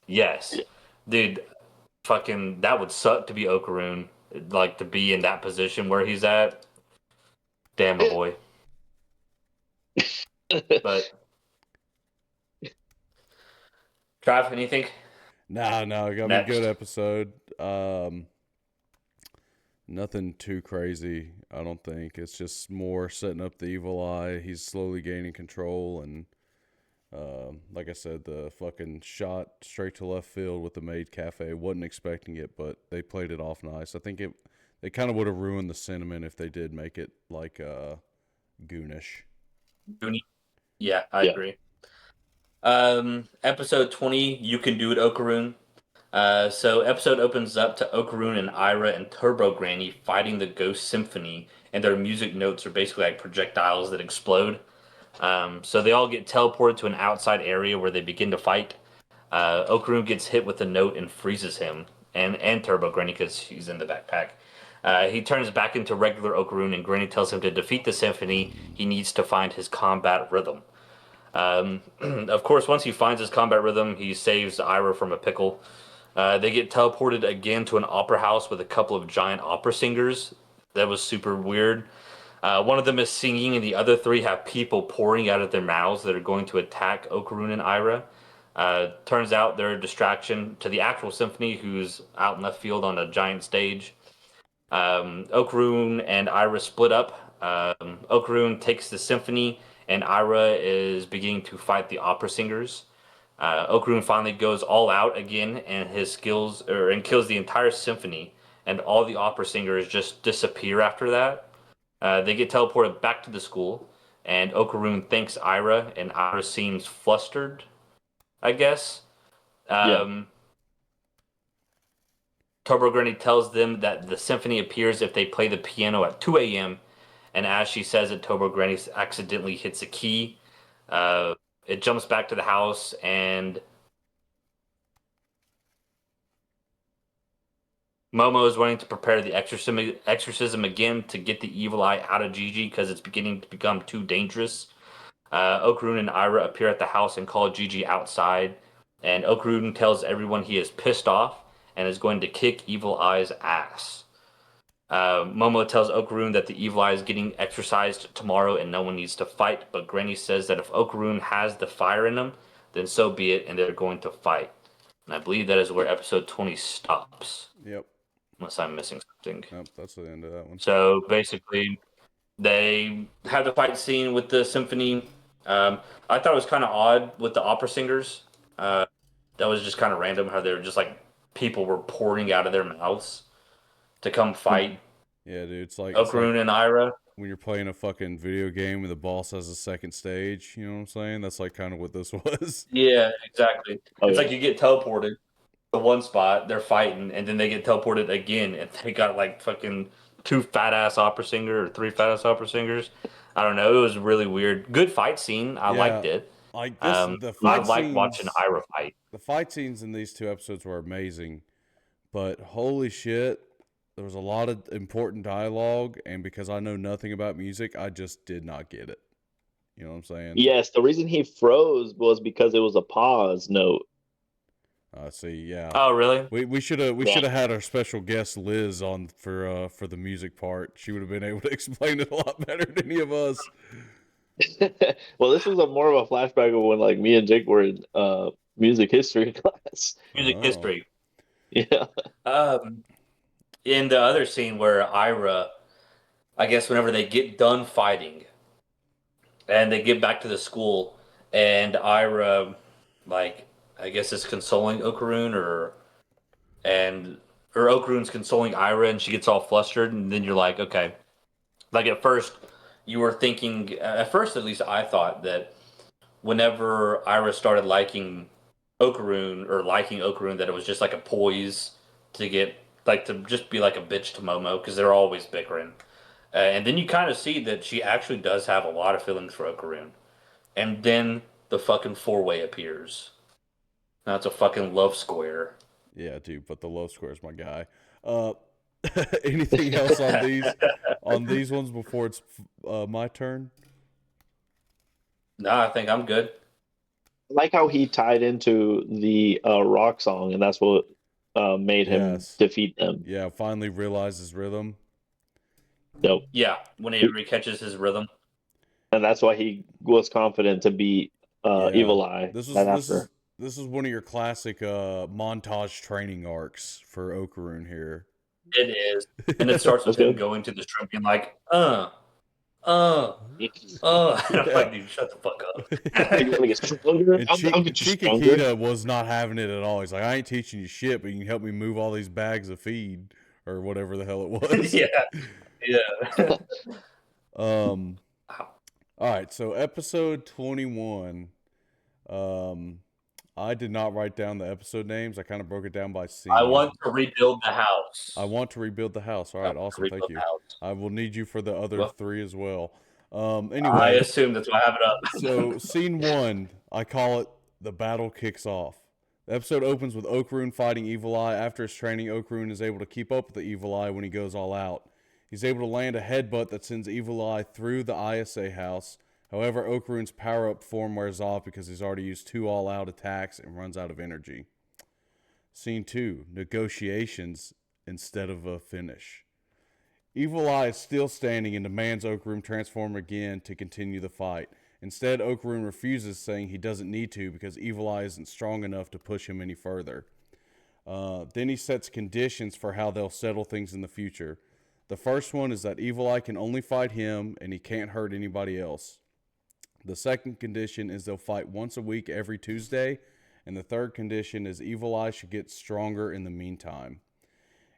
Yes, Yeah. dude. Fucking that would suck to be Okaroon, like to be in that position where he's at. Damn, my boy. But Trav, anything No, I mean good next? episode. Nothing too crazy, I don't think. It's just more setting up the evil eye. He's slowly gaining control, and like I said, the fucking shot straight to left field with the maid cafe. Wasn't expecting it, but they played it off nice. I think they kind of would have ruined the sentiment if they did make it like goonish. Goonie? Yeah, I Yeah. agree. Episode 20, You Can Do It, Okaroon. So episode opens up to Okaroon and Ira and Turbo Granny fighting the Ghost Symphony, and their music notes are basically like projectiles that explode. So they all get teleported to an outside area where they begin to fight. Okaroon gets hit with a note and freezes him, and Turbo Granny because he's in the backpack. He turns back into regular Okaroon, and Granny tells him to defeat the Symphony, he needs to find his combat rhythm. Of course, once he finds his combat rhythm, he saves Ira from a pickle. They get teleported again to an opera house with a couple of giant opera singers. That was super weird. One of them is singing, and the other three have people pouring out of their mouths that are going to attack Okarun and Ira. Turns out they're a distraction to the actual symphony, who's out in left field on a giant stage. Okarun and Ira split up. Okarun takes the symphony, and Ira is beginning to fight the opera singers. Okarun finally goes all out again, and his skills and kills the entire symphony, and all the opera singers just disappear after that. They get teleported back to the school, and Okarun thanks Ira, and Ira seems flustered, I guess. Turbo Granny tells them that the symphony appears if they play the piano at 2 a.m. And as she says it, Turbo Granny accidentally hits a key. It jumps back to the house, and Momo is wanting to prepare the exorcism again to get the evil eye out of Gigi because it's beginning to become too dangerous. Okarun and Ira appear at the house and call Gigi outside. And Okarun tells everyone he is pissed off and is going to kick Evil Eye's ass. Momo tells Okarun that the Evil Eye is getting exorcised tomorrow and no one needs to fight, but Granny says that if Okarun has the fire in him, then so be it, and they're going to fight. And I believe that is where episode 20 stops. Yep. Unless I'm missing something. Yep, that's the end of that one. So basically, they have the fight scene with the symphony. I thought it was kind of odd with the opera singers. That was just kind of random how they were just like people were pouring out of their mouths to come fight. Yeah, dude, it's like Okarun and Ira. when you're playing a fucking video game and the boss has a second stage. You know what I'm saying? That's like kind of what this was. Yeah, exactly. Oh, It's yeah. like you get teleported to one spot, they're fighting, and then they get teleported again, and they got like fucking two fat ass opera singer or three fat ass opera singers. I don't know. It was really weird. Good fight scene. I Yeah. liked it. Like this, the I fight like scenes, watching Ira fight. the fight scenes in these two episodes were amazing, but holy shit, there was a lot of important dialogue, and because I know nothing about music, I just did not get it. You know what I'm saying? Yes, the reason he froze was because it was a pause note. See, yeah. Oh, really? We should have Yeah. had our special guest Liz on for the music part. She would have been able to explain it a lot better than any of us. Well, this was more of a flashback of when like me and Jake were in music history class. Music Oh. history. Yeah. In the other scene where Ira, I guess whenever they get done fighting and they get back to the school and Ira, like, I guess is consoling Okarun or Okarun's consoling Ira and she gets all flustered and then you're like, okay. Like at first you were thinking, at first at least I thought that whenever Ira started liking Okarun that it was just like a poise to get like to just be like a bitch to Momo because they're always bickering, and then you kind of see that she actually does have a lot of feelings for Okarun, and then the fucking four-way appears. Now it's a fucking love square. Yeah, dude, but the love square is my guy. Anything else on these ones before it's my turn? No, I think I'm good. I like how he tied into the rock song, and that's what made him Yes. defeat them. Yeah, finally realized his rhythm. Nope. Yeah, when he recatches his rhythm. And that's why he was confident to beat Yeah. Evil Eye. This right is after. this is one of your classic montage training arcs for Okarun here. It is, and it starts with That's him good. going to the string being like, and I'm like, dude, shut the fuck up. You want to get stronger? And I'll get you stronger. Chiquita was not having it at all. He's like, I ain't teaching you shit, but you can help me move all these bags of feed or whatever the hell it was. Yeah. All right, so episode 21. I did not write down the episode names. I kind of broke it down by scene. I want to rebuild the house. I want to rebuild the house. All right, awesome. Thank you. I will need you for the other Well, three as well. I Anyway, assume that's why I have it up. so scene 1, I call it the battle kicks off. The episode opens with Okarun fighting Evil Eye. After his training, Okarun is able to keep up with the Evil Eye when he goes all out. He's able to land a headbutt that sends Evil Eye through the ISA house. However, Okarune's power-up form wears off because he's already used 2 all-out attacks and runs out of energy. Scene 2, negotiations instead of a finish. Evil Eye is still standing and demands Okarune transform again to continue the fight. Instead, Okarune refuses, saying he doesn't need to because Evil Eye isn't strong enough to push him any further. Then he sets conditions for how they'll settle things in the future. The first one is that Evil Eye can only fight him and he can't hurt anybody else. The second condition is they'll fight once a week every Tuesday. And the third condition is Evil Eye should get stronger in the meantime.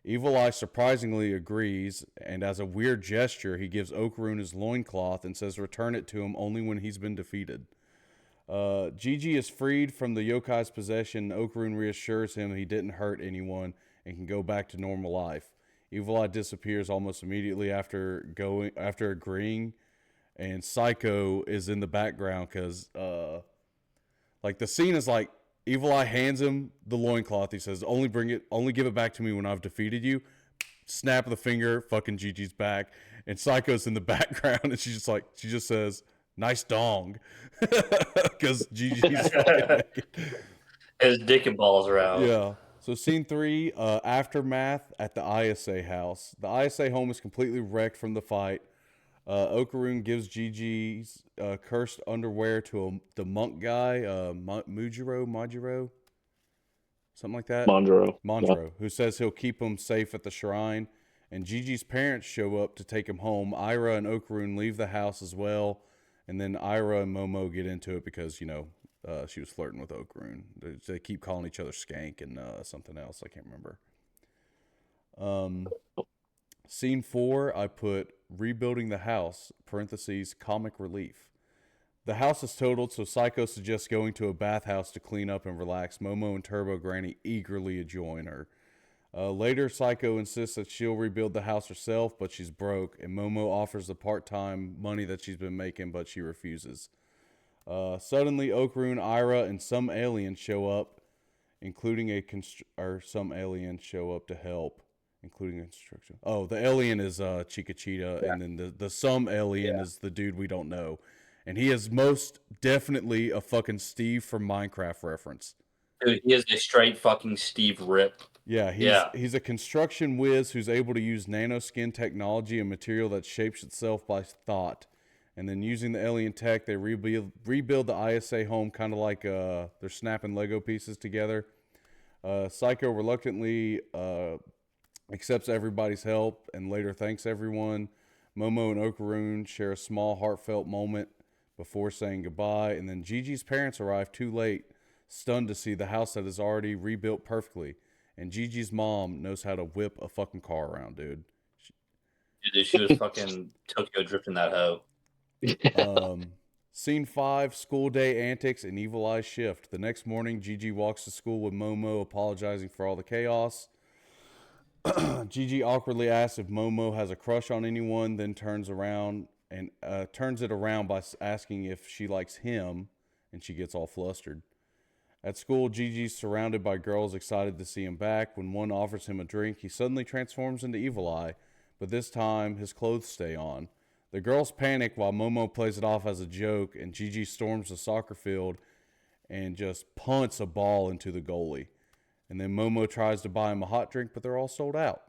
Evil Eye surprisingly agrees, and as a weird gesture, he gives Okarune his loincloth and says return it to him only when he's been defeated. Gigi is freed from the yokai's possession. Okarune reassures him he didn't hurt anyone and can go back to normal life. Evil Eye disappears almost immediately after agreeing, and Psycho is in the background because like the scene is like Evil Eye hands him the loincloth. He says, only give it back to me when I've defeated you. Snap of the finger, fucking Gigi's back. And Psycho's in the background, and she just says, nice dong. Because Gigi's fucking naked. His dick and balls are out. Yeah. So scene 3, aftermath at the ISA house. The ISA home is completely wrecked from the fight. Okarune gives Gigi's cursed underwear to the monk guy, Majiro, something like that. Monjaro, yeah. Who says he'll keep him safe at the shrine. And Gigi's parents show up to take him home. Ira and Okarune leave the house as well. And then Ira and Momo get into it because, she was flirting with Okarune. They keep calling each other skank and something else. I can't remember. Scene 4, I put rebuilding the house, parentheses, comic relief. The house is totaled, so Psycho suggests going to a bathhouse to clean up and relax. Momo and Turbo Granny eagerly join her. Later, Psycho insists that she'll rebuild the house herself, but she's broke, and Momo offers the part-time money that she's been making, but she refuses. Suddenly, Okarune, Ira, and some aliens show up, including some aliens show up to help. Including instruction. Oh, the alien is Chikachita, yeah. And then the some alien is the dude we don't know. And he is most definitely a fucking Steve from Minecraft reference. Dude, he is a straight fucking Steve Rip. Yeah, he's a construction whiz who's able to use nanoskin technology, a material that shapes itself by thought. And then using the alien tech, they rebuild the ISA home kind of like they're snapping Lego pieces together. Psycho reluctantly accepts everybody's help and later thanks everyone. Momo and Okarune share a small heartfelt moment before saying goodbye, and then Gigi's parents arrive too late, stunned to see the house that is already rebuilt perfectly. And Gigi's mom knows how to whip a fucking car around, dude. She was fucking Tokyo drifting that hoe. Scene 5, school day antics and Evil Eye shift. The next morning, Gigi walks to school with Momo, apologizing for all the chaos. Gigi awkwardly asks if Momo has a crush on anyone, then turns it around by asking if she likes him, and she gets all flustered. At school, Gigi's surrounded by girls excited to see him back. When one offers him a drink, he suddenly transforms into Evil Eye, but this time his clothes stay on. The girls panic while Momo plays it off as a joke, and Gigi storms the soccer field and just punts a ball into the goalie. And then Momo tries to buy him a hot drink, but they're all sold out.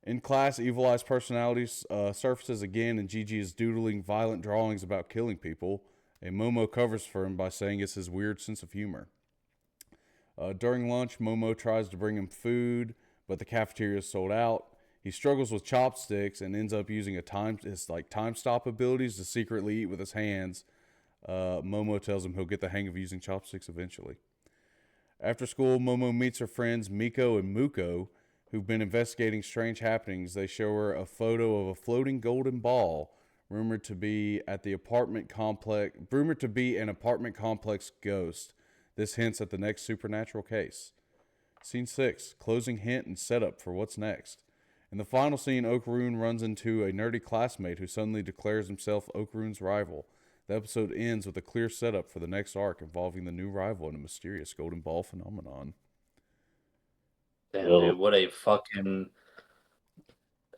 In class, Evil Eye's personality surfaces again, and Gigi is doodling violent drawings about killing people. And Momo covers for him by saying it's his weird sense of humor. During lunch, Momo tries to bring him food, but the cafeteria is sold out. He struggles with chopsticks and ends up using his time stop abilities to secretly eat with his hands. Momo tells him he'll get the hang of using chopsticks eventually. After school, Momo meets her friends Miko and Muko, who've been investigating strange happenings. They show her a photo of a floating golden ball, rumored to be an apartment complex ghost. This hints at the next supernatural case. Scene 6, closing hint and setup for what's next. In the final scene, Okarune runs into a nerdy classmate who suddenly declares himself Okarune's rival. The episode ends with a clear setup for the next arc involving the new rival and a mysterious golden ball phenomenon. Damn, dude, what a fucking...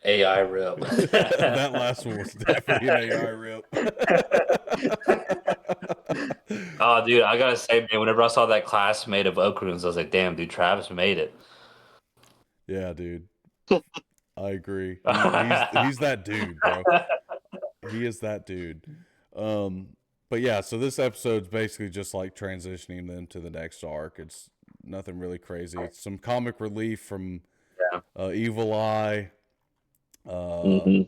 AI rip. That last one was definitely an AI rip. Oh, dude, I gotta say, man, whenever I saw that class made of Okruns, I was like, damn, dude, Travis made it. Yeah, dude. I agree. He's that dude, bro. He is that dude. But yeah, so this episode's basically just like transitioning them to the next arc. It's nothing really crazy. It's some comic relief from Yeah. Evil Eye, hmm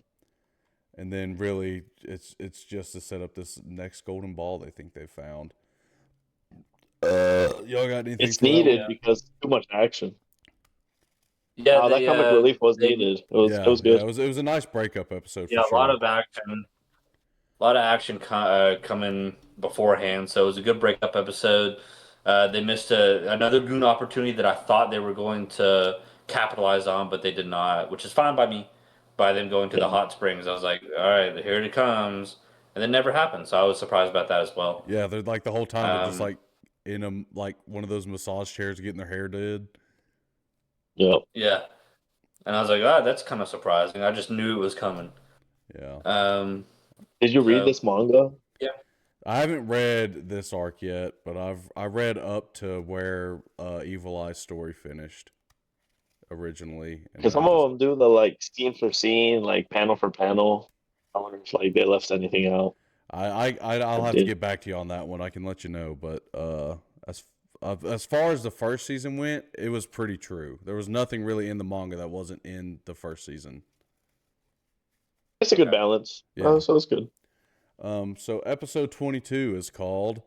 and then really it's just to set up this next golden ball they think they found. Y'all got anything It's for that needed one? because too much action. Yeah, That comic relief was needed. It Yeah, was yeah. good. It was a nice breakup episode for yeah, a lot sure. of action, coming beforehand, so it was a good breakup episode. They missed another goon opportunity that I thought they were going to capitalize on, but they did not, which is fine by me. By them going to the Yeah. hot springs, I was like, all right, here it comes, and it never happened. So I was surprised about that as well. Yeah, they're like the whole time they're just Um, like in a like one of those massage chairs getting their hair did. Yep. yeah, and I was like, ah, that's kind of surprising. I just knew it was coming. Yeah. Um, Did you read so this manga? yeah, I haven't read this arc yet, but I read up to where Evil Eye's story finished originally, and Because then I some just of them do the like scene for scene, like panel for panel. I wonder if like they left anything out. I'll Or have to did. get back to you on that one. I can let you know, but as far as the first season went, it was pretty true. There was nothing really in the manga that wasn't in the first season. It's a good balance. Yeah. So it's good. So episode 22 is called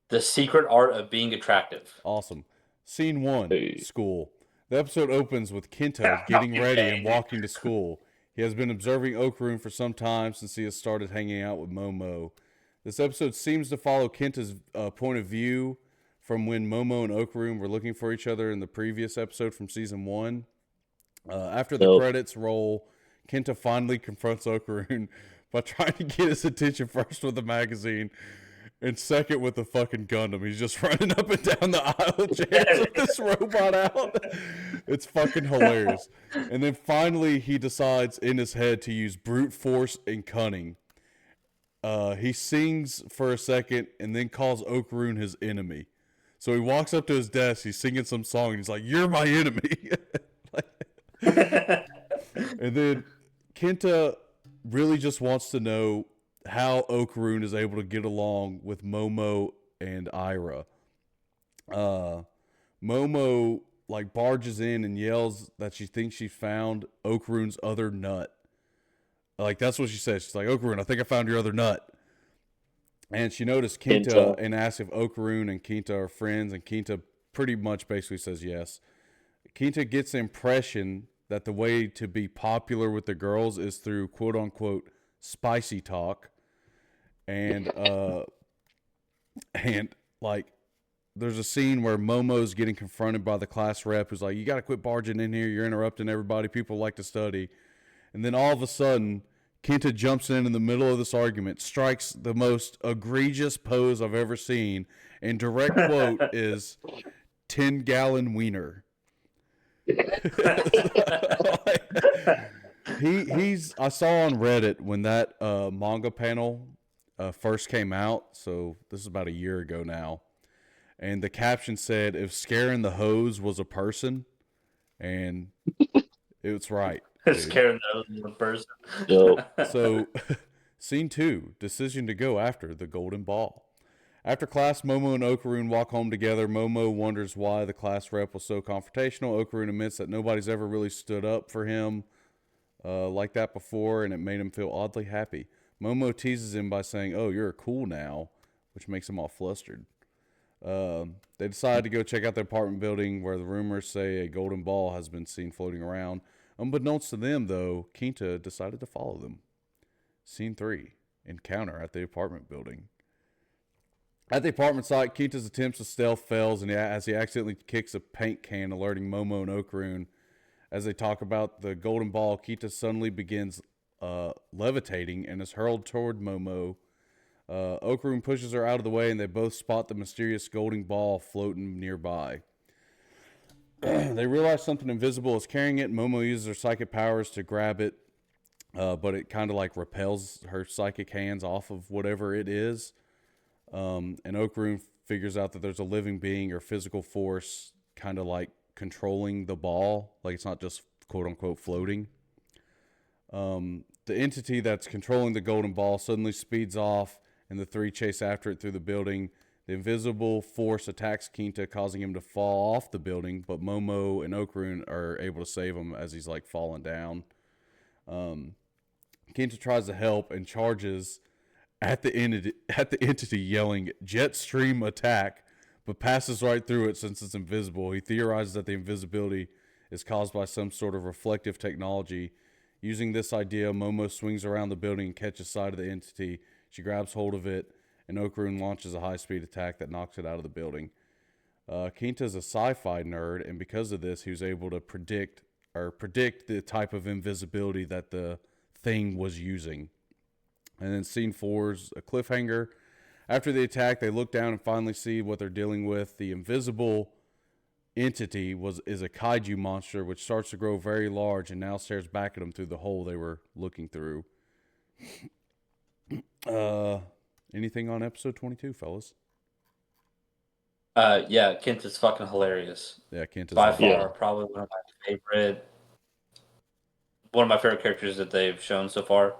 the secret art of being attractive. Awesome. Scene 1, Hey. school. The episode opens with Kenta getting ready and Okay. walking to school. He has been observing Okarun for some time since he has started hanging out with Momo. This episode seems to follow Kenta's point of view from when Momo and Okarun were looking for each other in the previous episode from season 1. After the Nope. credits roll, Kenta finally confronts Okarun by trying to get his attention first with the magazine and second with the fucking Gundam. He's just running up and down the aisle chairs with this robot out. It's fucking hilarious. And then finally he decides in his head to use brute force and cunning. He sings for a second and then calls Okarun his enemy. So he walks up to his desk, he's singing some song, and he's like, "You're my enemy." And then Kenta really just wants to know how Okarun is able to get along with Momo and Ira. Momo like barges in and yells that she thinks she found Okarun's other nut. Like that's what she says. She's like, "Okarun, I think I found your other nut." And she noticed Kenta Kenta. and asks if Okarun and Kenta are friends, and Kenta pretty much basically says yes. Kenta gets the impression that the way to be popular with the girls is through quote unquote spicy talk. And and like there's a scene where Momo's getting confronted by the class rep who's like, "You gotta quit barging in here, you're interrupting everybody, people like to study." And then all of a sudden, Kenta jumps in the middle of this argument, strikes the most egregious pose I've ever seen, and direct quote is 10-gallon wiener. He's I saw on Reddit when that manga panel first came out, so this is about a year ago now, and the caption said if scaring the hose was a person, and it's right. Scaring the person. Yep. So, scene 2, decision to go after the golden ball. After class, Momo and Okarun walk home together. Momo wonders why the class rep was so confrontational. Okarun admits that nobody's ever really stood up for him like that before, and it made him feel oddly happy. Momo teases him by saying, "Oh, you're cool now," which makes him all flustered. They decide to go check out the apartment building where the rumors say a golden ball has been seen floating around. Unbeknownst to them, though, Kenta decided to follow them. Scene 3, encounter at the apartment building. At the apartment site, Kenta's attempts to stealth fails as he accidentally kicks a paint can, alerting Momo and Okarun. As they talk about the golden ball, Kenta suddenly begins levitating and is hurled toward Momo. Okarun pushes her out of the way, and they both spot the mysterious golden ball floating nearby. They realize something invisible is carrying it. Momo uses her psychic powers to grab it, but it kind of like repels her psychic hands off of whatever it is. And Okarun figures out that there's a living being or physical force kind of like controlling the ball. Like it's not just quote unquote floating. The entity that's controlling the golden ball suddenly speeds off, and the three chase after it through the building. The invisible force attacks Kinta, causing him to fall off the building, but Momo and Okarun are able to save him as he's like falling down. Kinta tries to help and charges at the entity yelling "Jet Stream Attack," but passes right through it since it's invisible. He theorizes that the invisibility is caused by some sort of reflective technology. Using this idea, Momo swings around the building and catches sight of the entity. She grabs hold of it, and Okarun launches a high-speed attack that knocks it out of the building. Kinta's a sci-fi nerd, and because of this, he was able to predict the type of invisibility that the thing was using. And then scene 4's a cliffhanger. After the attack, they look down and finally see what they're dealing with. The invisible entity is a kaiju monster which starts to grow very large and now stares back at them through the hole they were looking through. Anything on episode 22, fellas? Yeah, Kent is fucking hilarious. Yeah, Kent is By awesome. far, probably one of my favorite characters that they've shown so far.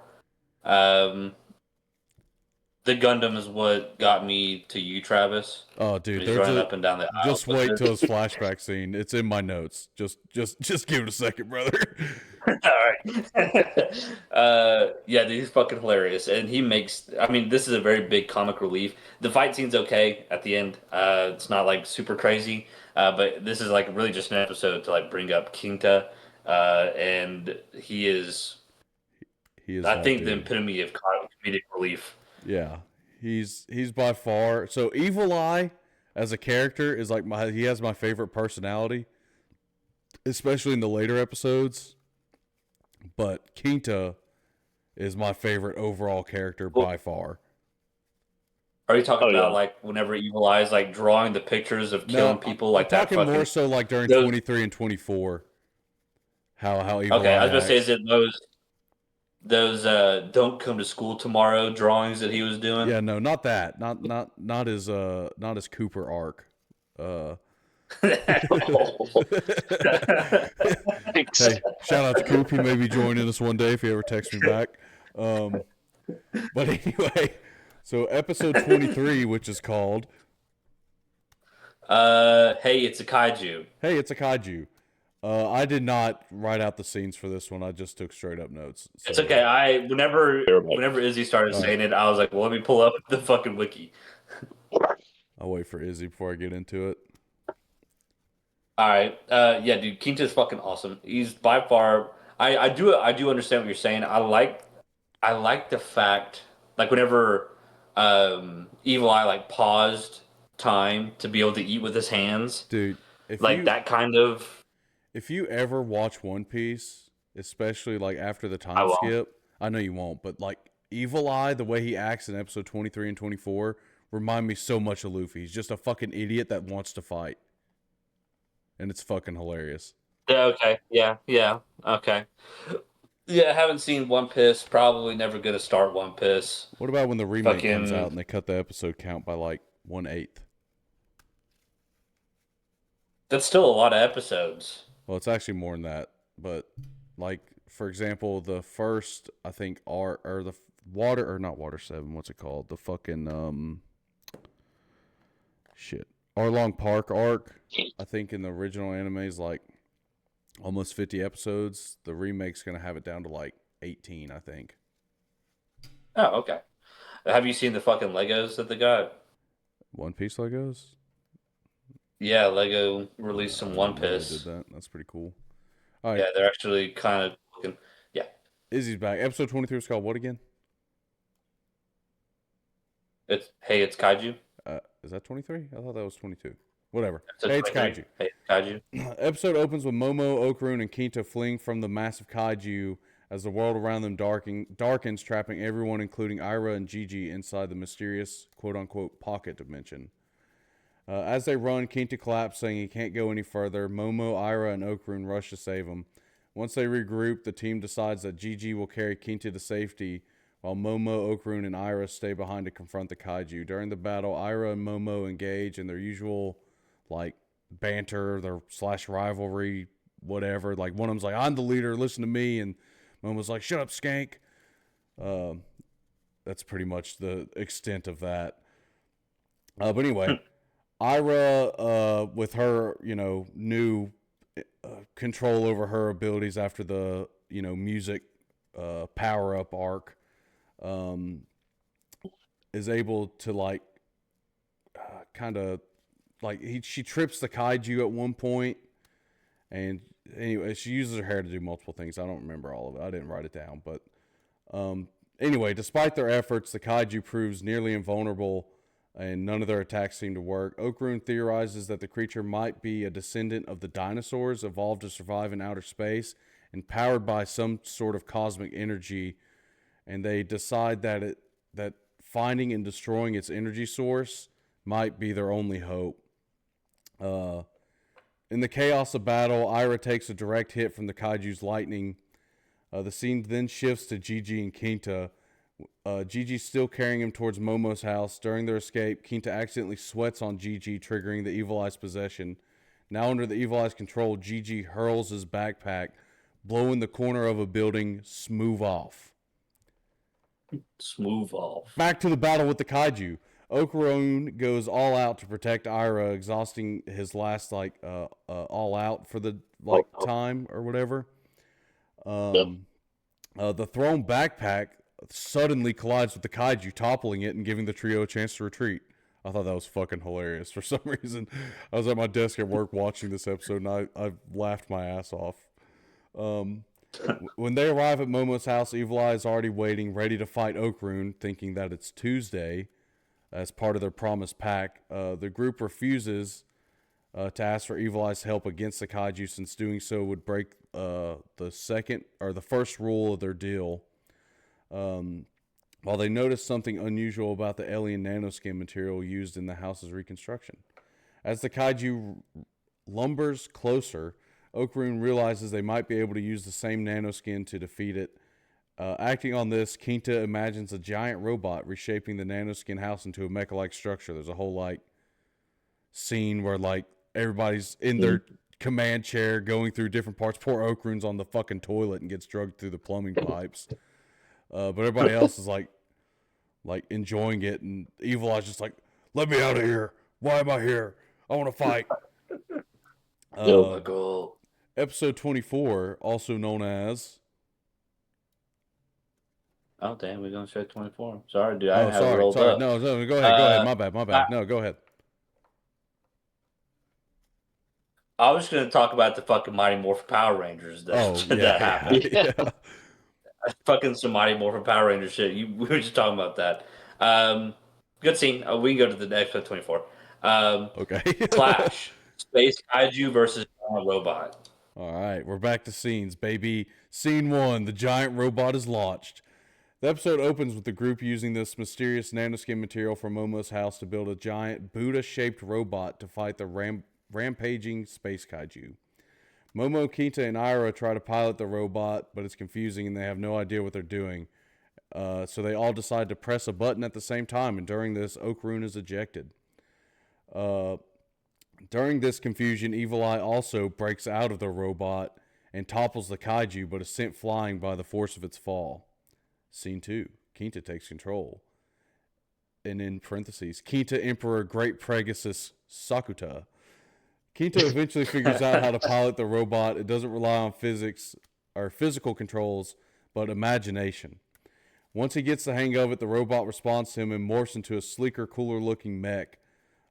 The Gundam is what got me to you, Travis. Oh, dude, He's running up and down the aisle. just wait till his flashback scene. It's in my notes. Just give it a second, brother. All right. Yeah, dude, he's fucking hilarious, and he makes. I mean, this is a very big comic relief. The fight scene's okay at the end. It's not like super crazy, but this is like really just an episode to like bring up Kinta, and he is. I think the epitome of comedic relief. Yeah, he's by far. So Evil Eye as a character is like he has my favorite personality, especially in the later episodes. But Kinta is my favorite overall character by far. Are you talking about like whenever Evil Eye is like drawing the pictures of killing people like that? I'm talking more so like during 23 and 24. How Evil Eye I was gonna say, is it those don't come to school tomorrow drawings that he was doing? Yeah, no, not that. Not his Cooper arc. Hey, shout out to Coop. He may be joining us one day if he ever texts me back. But anyway, so episode 23, which is called Hey, it's a kaiju. Hey, it's a kaiju. I did not write out the scenes for this one. I just took straight up notes. So. It's okay. Whenever Izzy started saying it, I was like, well, let me pull up the fucking wiki. I'll wait for Izzy before I get into it. All right. Yeah, dude, Kinta's fucking awesome. He's by far. I do understand what you're saying. I like the fact, like whenever Evil Eye like paused time to be able to eat with his hands, dude. That kind of. If you ever watch One Piece, especially like after the time skip, I know you won't, but like Evil Eye, the way he acts in episode 23 and 24 remind me so much of Luffy. He's just a fucking idiot that wants to fight. And it's fucking hilarious. Yeah, okay. Yeah. Okay. Yeah, I haven't seen One Piece. Probably never gonna start One Piece. What about when the remake comes out and they cut the episode count by like 1/8? That's still a lot of episodes. Well, it's actually more than that. But like, for example, the first, I think, the Water, or not Water 7, what's it called? The fucking, Arlong Park arc, I think in the original anime is like almost 50 episodes. The remake's going to have it down to like 18, I think. Oh, okay. Have you seen the fucking Legos that they got? One Piece Legos? Yeah, Lego released some One Piece. Did that. That's pretty cool. All right. Yeah, they're actually kind of looking. Yeah. Izzy's back. Episode 23 is called what again? It's It's Kaiju. Is that 23? I thought that was 22. Whatever. Hey, it's Kaiju. Hey, it's Kaiju. Episode opens with Momo, Okarun, and Kinta fleeing from the massive kaiju as the world around them darkens, trapping everyone, including Ira and Gigi, inside the mysterious quote-unquote pocket dimension. As they run, Kinta claps, saying he can't go any further. Momo, Ira, and Okrun rush to save him. Once they regroup, the team decides that Gigi will carry Kinta to safety, while Momo, Okrun, and Ira stay behind to confront the kaiju. During the battle, Ira and Momo engage in their usual, like, banter, their / rivalry, whatever. Like, one of them's like, I'm the leader, listen to me, and Momo's like, shut up, skank. That's pretty much the extent of that. But anyway, Ira, with her, new control over her abilities after the, music power-up arc, is able to, like, kind of, like, she trips the kaiju at one point, and anyway, she uses her hair to do multiple things. I don't remember all of it. I didn't write it down, but anyway, despite their efforts, the kaiju proves nearly invulnerable, and none of their attacks seem to work. Okrun theorizes that the creature might be a descendant of the dinosaurs, evolved to survive in outer space, and powered by some sort of cosmic energy. And they decide that finding and destroying its energy source might be their only hope. In the chaos of battle, Ira takes a direct hit from the kaiju's lightning. The scene then shifts to Gigi and Kinta. Gigi's still carrying him towards Momo's house. During their escape, Kinta accidentally sweats on Gigi, triggering the Evil Eye's possession. Now under the Evil Eye's control, Gigi hurls his backpack, blowing the corner of a building smooth off. Smooth off. Back to the battle with the kaiju. Okrun goes all out to protect Ira, exhausting his last all out for the time or whatever. The thrown backpack suddenly collides with the kaiju, toppling it and giving the trio a chance to retreat. I thought that was fucking hilarious. For some reason, I was at my desk at work watching this episode, and I laughed my ass off. When they arrive at Momo's house, Evil Eye is already waiting, ready to fight Okrun, thinking that it's Tuesday as part of their promised pack. The group refuses to ask for Evil Eye's help against the kaiju, since doing so would break the first rule of their deal. While they notice something unusual about the alien nanoskin material used in the house's reconstruction. As the kaiju lumbers closer, Okrun realizes they might be able to use the same nanoskin to defeat it. Acting on this, Kinta imagines a giant robot reshaping the nanoskin house into a mecha-like structure. There's a whole scene where everybody's in their command chair going through different parts. Poor Okrun's on the fucking toilet and gets drugged through the plumbing pipes. But everybody else is enjoying it, and Evil Eye's just like, let me out of here. Why am I here? I want to fight. Episode 24, also known as... Oh, damn, we're going to show 24. Sorry, dude. I have sorry. rolled up. No, go ahead. My bad. No, go ahead. I was just going to talk about the fucking Mighty Morphin Power Rangers that happened. Yeah. Fucking some Mighty Morphin Power Ranger shit. We were just talking about that. Good scene. We can go to the next episode 24. Okay. Flash. Space Kaiju versus Giant Robot. All right, we're back to scenes, baby. Scene 1, the giant robot is launched. The episode opens with the group using this mysterious nanoskin material from Momo's house to build a giant Buddha-shaped robot to fight the rampaging space kaiju. Momo, Kinta, and Ira try to pilot the robot, but it's confusing and they have no idea what they're doing. So they all decide to press a button at the same time, and during this, Okrun is ejected. During this confusion, Evil Eye also breaks out of the robot and topples the kaiju, but is sent flying by the force of its fall. Scene 2, Kinta takes control. And in parentheses, Kinta Emperor Great Pegasus Sakuta. Kinta eventually figures out how to pilot the robot. It doesn't rely on physics or physical controls, but imagination. Once he gets the hang of it, the robot responds to him and morphs into a sleeker, cooler-looking mech.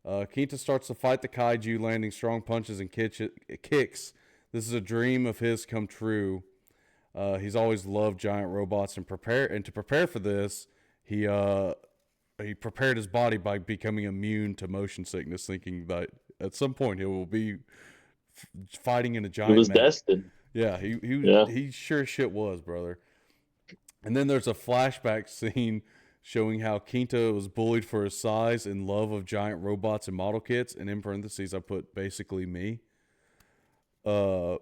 Kinta starts to fight the kaiju, landing strong punches and kicks. This is a dream of his come true. He's always loved giant robots, and to prepare for this, he prepared his body by becoming immune to motion sickness, thinking that at some point he will be fighting in a giant. He was mech. destined. Yeah, he sure shit was, brother. And then there's a flashback scene showing how Quinta was bullied for his size and love of giant robots and model kits. And in parentheses, I put basically me. Scene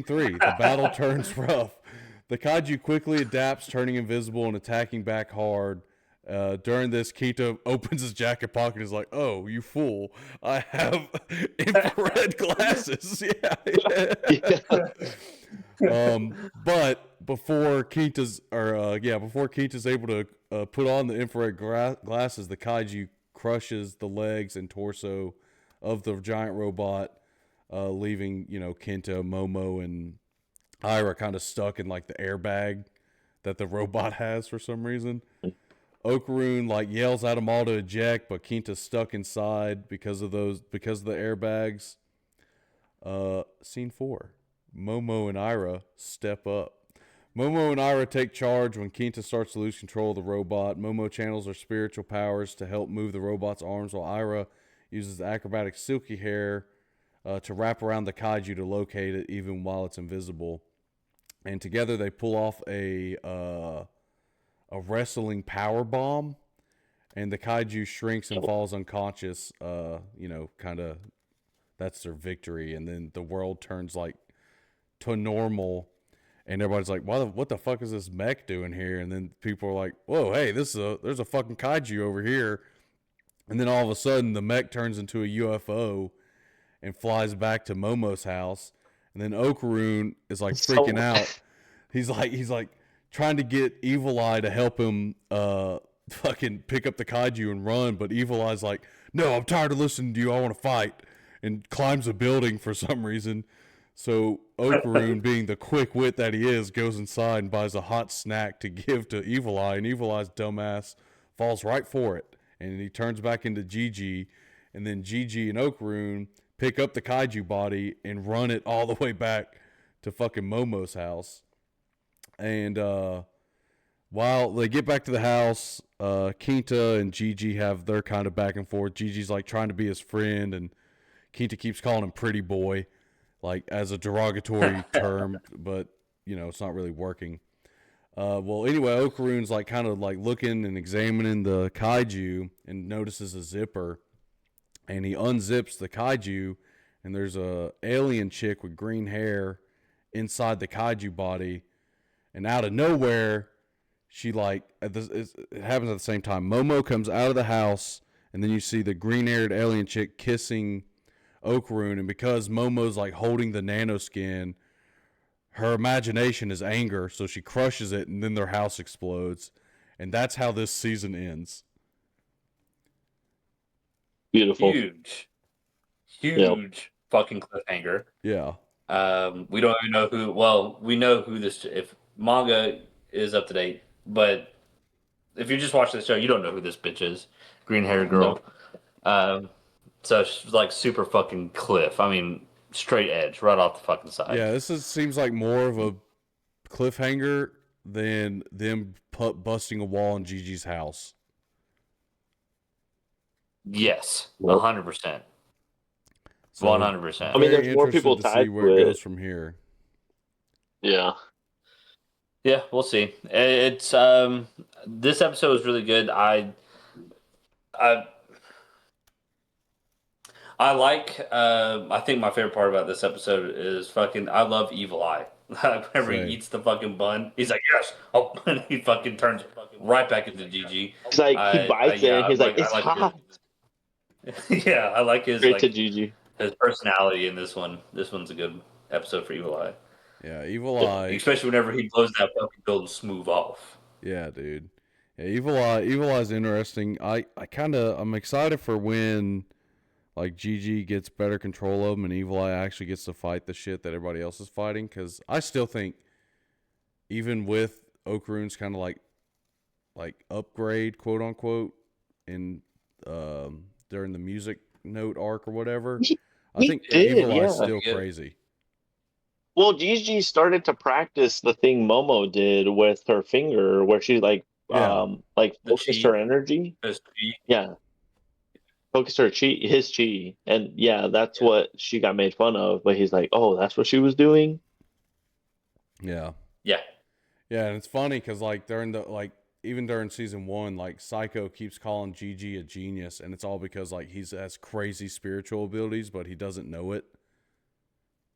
3. The battle turns rough. The kaiju quickly adapts, turning invisible and attacking back hard. During this, Quinta opens his jacket pocket and is like, "Oh, you fool! I have infrared glasses." But before Quinta's able to put on the infrared glasses, the kaiju crushes the legs and torso of the giant robot, leaving Quinta, Momo, and Ira kind of stuck in like the airbag that the robot has for some reason. Okaroon yells at them all to eject, but Quinta's stuck inside because of the airbags. Scene 4. Momo and Ira step up. Momo and Ira take charge when Quinta starts to lose control of the robot. Momo channels her spiritual powers to help move the robot's arms, while Ira uses acrobatic silky hair to wrap around the kaiju to locate it even while it's invisible. And together they pull off a wrestling power bomb, and the kaiju shrinks and falls unconscious. Kind of that's their victory, and then the world turns to normal, and everybody's like, what the fuck is this mech doing here? And then people are like, whoa, hey, there's a fucking kaiju over here. And then all of a sudden the mech turns into a UFO and flies back to Momo's house. And then Okaroon is freaking out. He's like trying to get Evil Eye to help him fucking pick up the kaiju and run, but Evil Eye's like, "No, I'm tired of listening to you. I want to fight," and climbs a building for some reason. So Okaroon, being the quick wit that he is, goes inside and buys a hot snack to give to Evil Eye, and Evil Eye's dumbass falls right for it, and he turns back into Gigi, and then Gigi and Okaroon pick up the kaiju body and run it all the way back to fucking Momo's house. And while they get back to the house, Quinta and Gigi have their kind of back and forth. Gigi's trying to be his friend, and Quinta keeps calling him pretty boy, as a derogatory term, but it's not really working. Well, anyway, Okaroon's kind of looking and examining the kaiju and notices a zipper, and he unzips the kaiju, and there's a alien chick with green hair inside the kaiju body. And out of nowhere, she it happens at the same time. Momo comes out of the house, and then you see the green-haired alien chick kissing Okaroon. And because Momo's holding the nanoskin, her imagination is anger, so she crushes it, and then their house explodes. And that's how this season ends. Beautiful. Huge fucking cliffhanger. Yeah. We don't even know who. Well, we know who this. If manga is up to date, but if you just watch the show, you don't know who this bitch is. Green-haired girl. No. So she's super fucking cliff. I mean, straight edge, right off the fucking side. Yeah, this seems like more of a cliffhanger than them busting a wall in Gigi's house. Yes, 100%. 100%. I mean, there's more people tied to see where it goes from here. Yeah. Yeah, we'll see. It's this episode is really good. I think my favorite part about this episode is I love Evil Eye. Whenever he eats the fucking bun, he's like, "Yes!" Oh, and he fucking turns right back into Gigi. He's he bites it, and he's like, "It's hot." Yeah, I like his Straight to Gigi. His personality in this one. This one's a good episode for Evil Eye. Yeah, Evil Eye. Especially whenever he blows that fucking building smooth off. Yeah, dude. Yeah, Evil Eye's interesting. I'm excited for when Gigi gets better control of him and Evil Eye actually gets to fight the shit that everybody else is fighting. Because I still think, even with Okaroon's kind of upgrade, quote unquote, in during the music note arc or whatever, I think Evil Eye's still crazy. Well, Gigi started to practice the thing Momo did with her finger, where she focused her energy. Yeah, focused her his chi, and yeah, that's what she got made fun of. But he's like, "Oh, that's what she was doing." Yeah. Yeah, and it's funny because like even during season 1, like Psycho keeps calling Gigi a genius, and it's all because like he has crazy spiritual abilities, but he doesn't know it.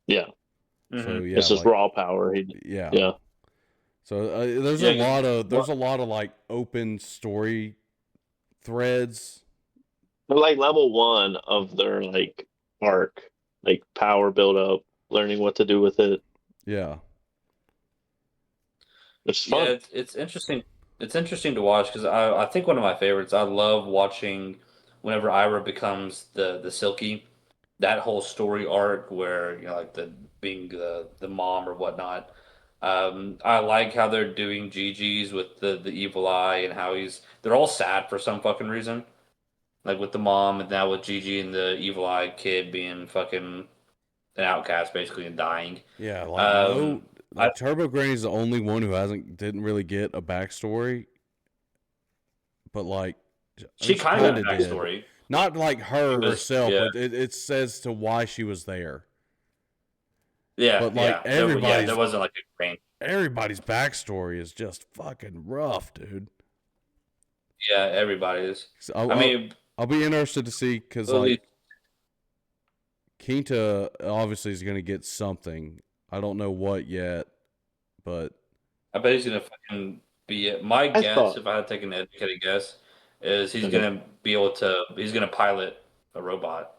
Yeah, So Mhm. yeah, it's just like raw power. yeah. Yeah, So there's Yeah, a lot of like open story threads. they're like level 1 of their like arc, like power build up, learning what to do with it. Yeah, It's Yeah, fun. it's interesting. It's interesting to watch because I think one of my favorites. I love watching whenever Ira becomes the Silky, that whole story arc where like the being the mom or whatnot. I like how they're doing Gigi's with the evil eye and how they're all sad for some fucking reason. Like with the mom and now with Gigi and the evil eye kid being fucking an outcast basically and dying. yeah. Like Um, no, I like Turbo Granny's the only one who didn't really get a backstory, but like I mean, she she kind of kind got of a did. backstory. Not like She her was herself, yeah. but it says to why she was there. Yeah, But like yeah. There wasn't like a grain. everybody's backstory is just fucking rough, dude. Yeah, everybody is. So I mean, I'll be interested to see because at like least Quinta obviously is going to get something. I don't know what yet, but I bet he's gonna fucking be it. My I guess, thought if I had to take an educated guess, is he's Mhm. gonna be able to. He's gonna pilot a robot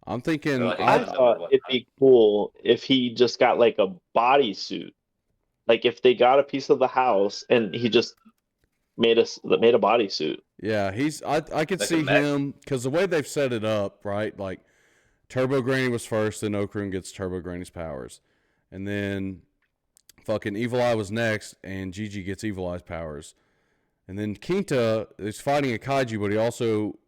I'm or thinking like a I Gundam or thought it'd whatnot. be cool if he just got like a bodysuit. Like if they got a piece of the house and he just made a bodysuit. yeah, I could Like a see mech. him because the way they've set it up, right? Like Turbo Granny was first, then Okran gets Turbo Granny's powers, and then fucking Evil Eye was next, and Gigi gets Evil Eye's powers. And then Quinta is fighting a kaiju, but he also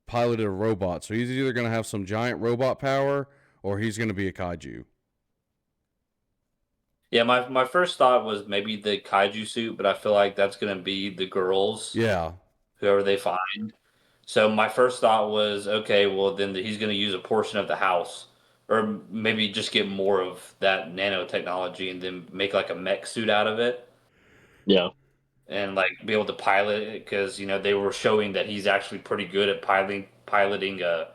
piloted a robot. So he's either going to have some giant robot power or he's going to be a kaiju. Yeah, my first thought was maybe the kaiju suit, but I feel like that's gonna be the girls, Yeah. whoever they find. So my first thought was, okay, well then he's going to use a portion of the house, or maybe just get more of that nanotechnology and then make like a mech suit out of it, Yeah. and like be able to pilot it because they were showing that he's actually pretty good at piloting a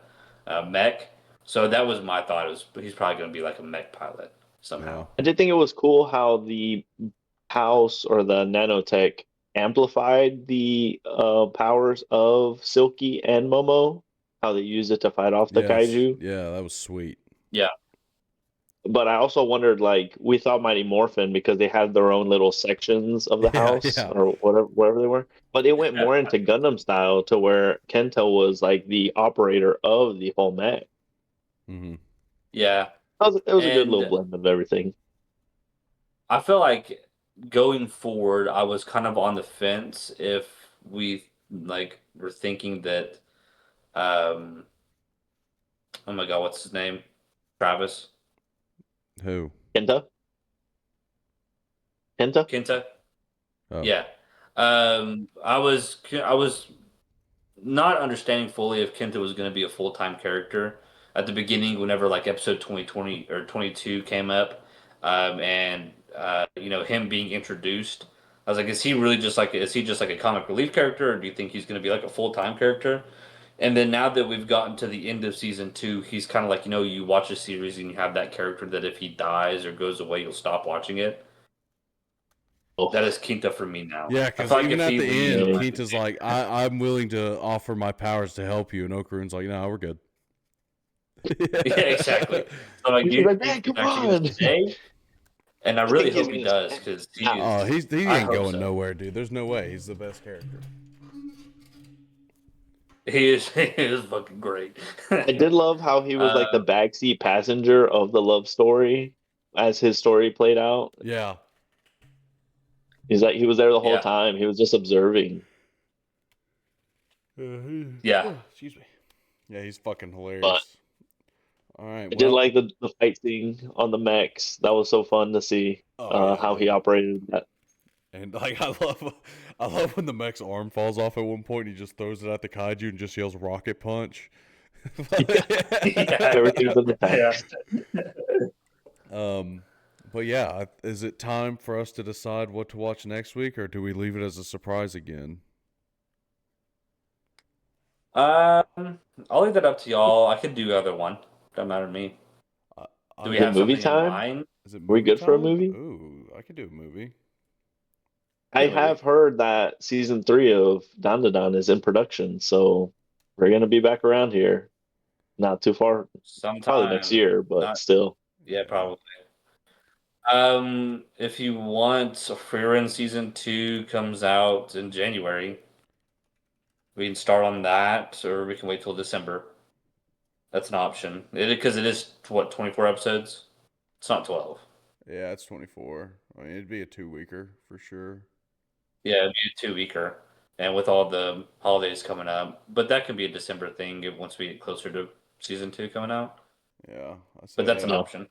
mech. So that was my thought. Is he's probably going to be like a mech pilot Yeah. somehow. I did think it was cool how the house or the nanotech amplified the powers of Silky and Momo, how they used it to fight off the Yes. kaiju. Yeah, that was sweet. Yeah, But I also wondered, like, we thought Mighty Morphin because they had their own little sections of the Yeah, house yeah. or whatever, wherever they were. But it went more into Gundam style to where Kento was like the operator of the whole mech. Mm-hmm. yeah, It was a good little and blend of everything. I feel like going forward, I was kind of on the fence if we like were thinking that um oh my god, what's his name? Travis Who? Kenta? Kenta? Kenta? Oh. Yeah. I was not understanding fully if Kenta was going to be a full-time character at the beginning whenever like episode 2020 or 22 came up and him being introduced. I was like, is he just like a comic relief character, or do you think he's going to be like a full-time character? And then now that we've gotten to the end of season 2, he's kind of like, you watch a series and you have that character that if he dies or goes away, you'll stop watching it. Oh, That is Quinta for me now. Yeah, I because feel like even if at he the leaves end, or yeah. when Quinta's like, I'm willing to offer my powers to help you. And Okarun's like, no, we're good. yeah, exactly. So like, do He's you like, think man, he's come actually going on. to stay? And I I really think he's hope he gonna does stay. because Now, Oh, he I ain't hope going so. nowhere, dude. There's no way. He's the best character. He is he is fucking great. I did love how he was like the uh, backseat passenger of the love story as his story played out. Yeah. He's like he was there the whole yeah, time. He was just observing. yeah. Excuse me. Yeah, he's fucking But hilarious. All right. I did Well. like the fight scene on the mechs. That was so fun to see Oh yeah, how he dude. operated that. And like I love when the mech's arm falls off at one point. And he just throws it at the kaiju and just yells "rocket punch." Yeah, Everything's in the yeah. past. um, But yeah, is it time for us to decide what to watch next week, or do we leave it as a surprise again? I'll leave that up to y'all. I could do either one. Doesn't matter to me. I, Do I we Is it have movie something in time? mind? Is it Are we movie good for a time? movie? Ooh, I could do a movie. I Yeah, have heard that season 3 of Don is in production, so we're gonna be back around here. Not too far, probably next sometime. year, but Not still. yeah, probably. If you want, Freerun season 2 comes out in January. We can start on that, or we can wait till December. That's an option. Because it is what 24 episodes. It's not 12. Yeah, it's 24. I mean, it'd be a 2-weeker for sure. Yeah, it'd be a 2-weeker, and with all the holidays coming up, but that could be a December thing once we get closer to season 2 coming out. Yeah, I But say that's an Yeah. option.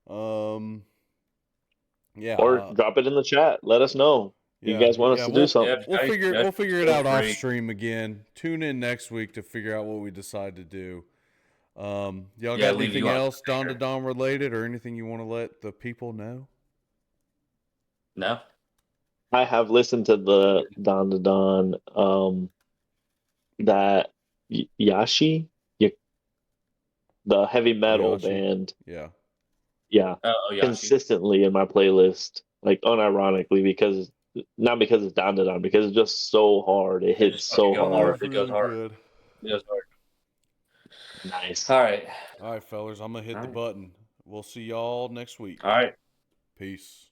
Um, yeah, Or drop it in the chat. Let us know. You yeah, guys want us yeah. to do We'll Yeah, something. we'll figure yeah, we'll figure it feel out off free. stream again. Tune in next week to figure out what we decide to do. Y'all Yeah, got leave anything you on else Don to cliffhanger. Don related, or anything you want to let the people know? No, I have listened to the Don that Yashi, Y- the heavy metal Oyashi. band. Yeah. Yeah, Oyashi. consistently in my playlist, like unironically, because not because it's Don, because it's just so hard. It It hits just fucking so go It hard. hard. is It goes really hard. good. It goes hard. Nice. All right. All right, fellas, I'm gonna hit All the right. button. We'll see y'all next week. All right. Peace.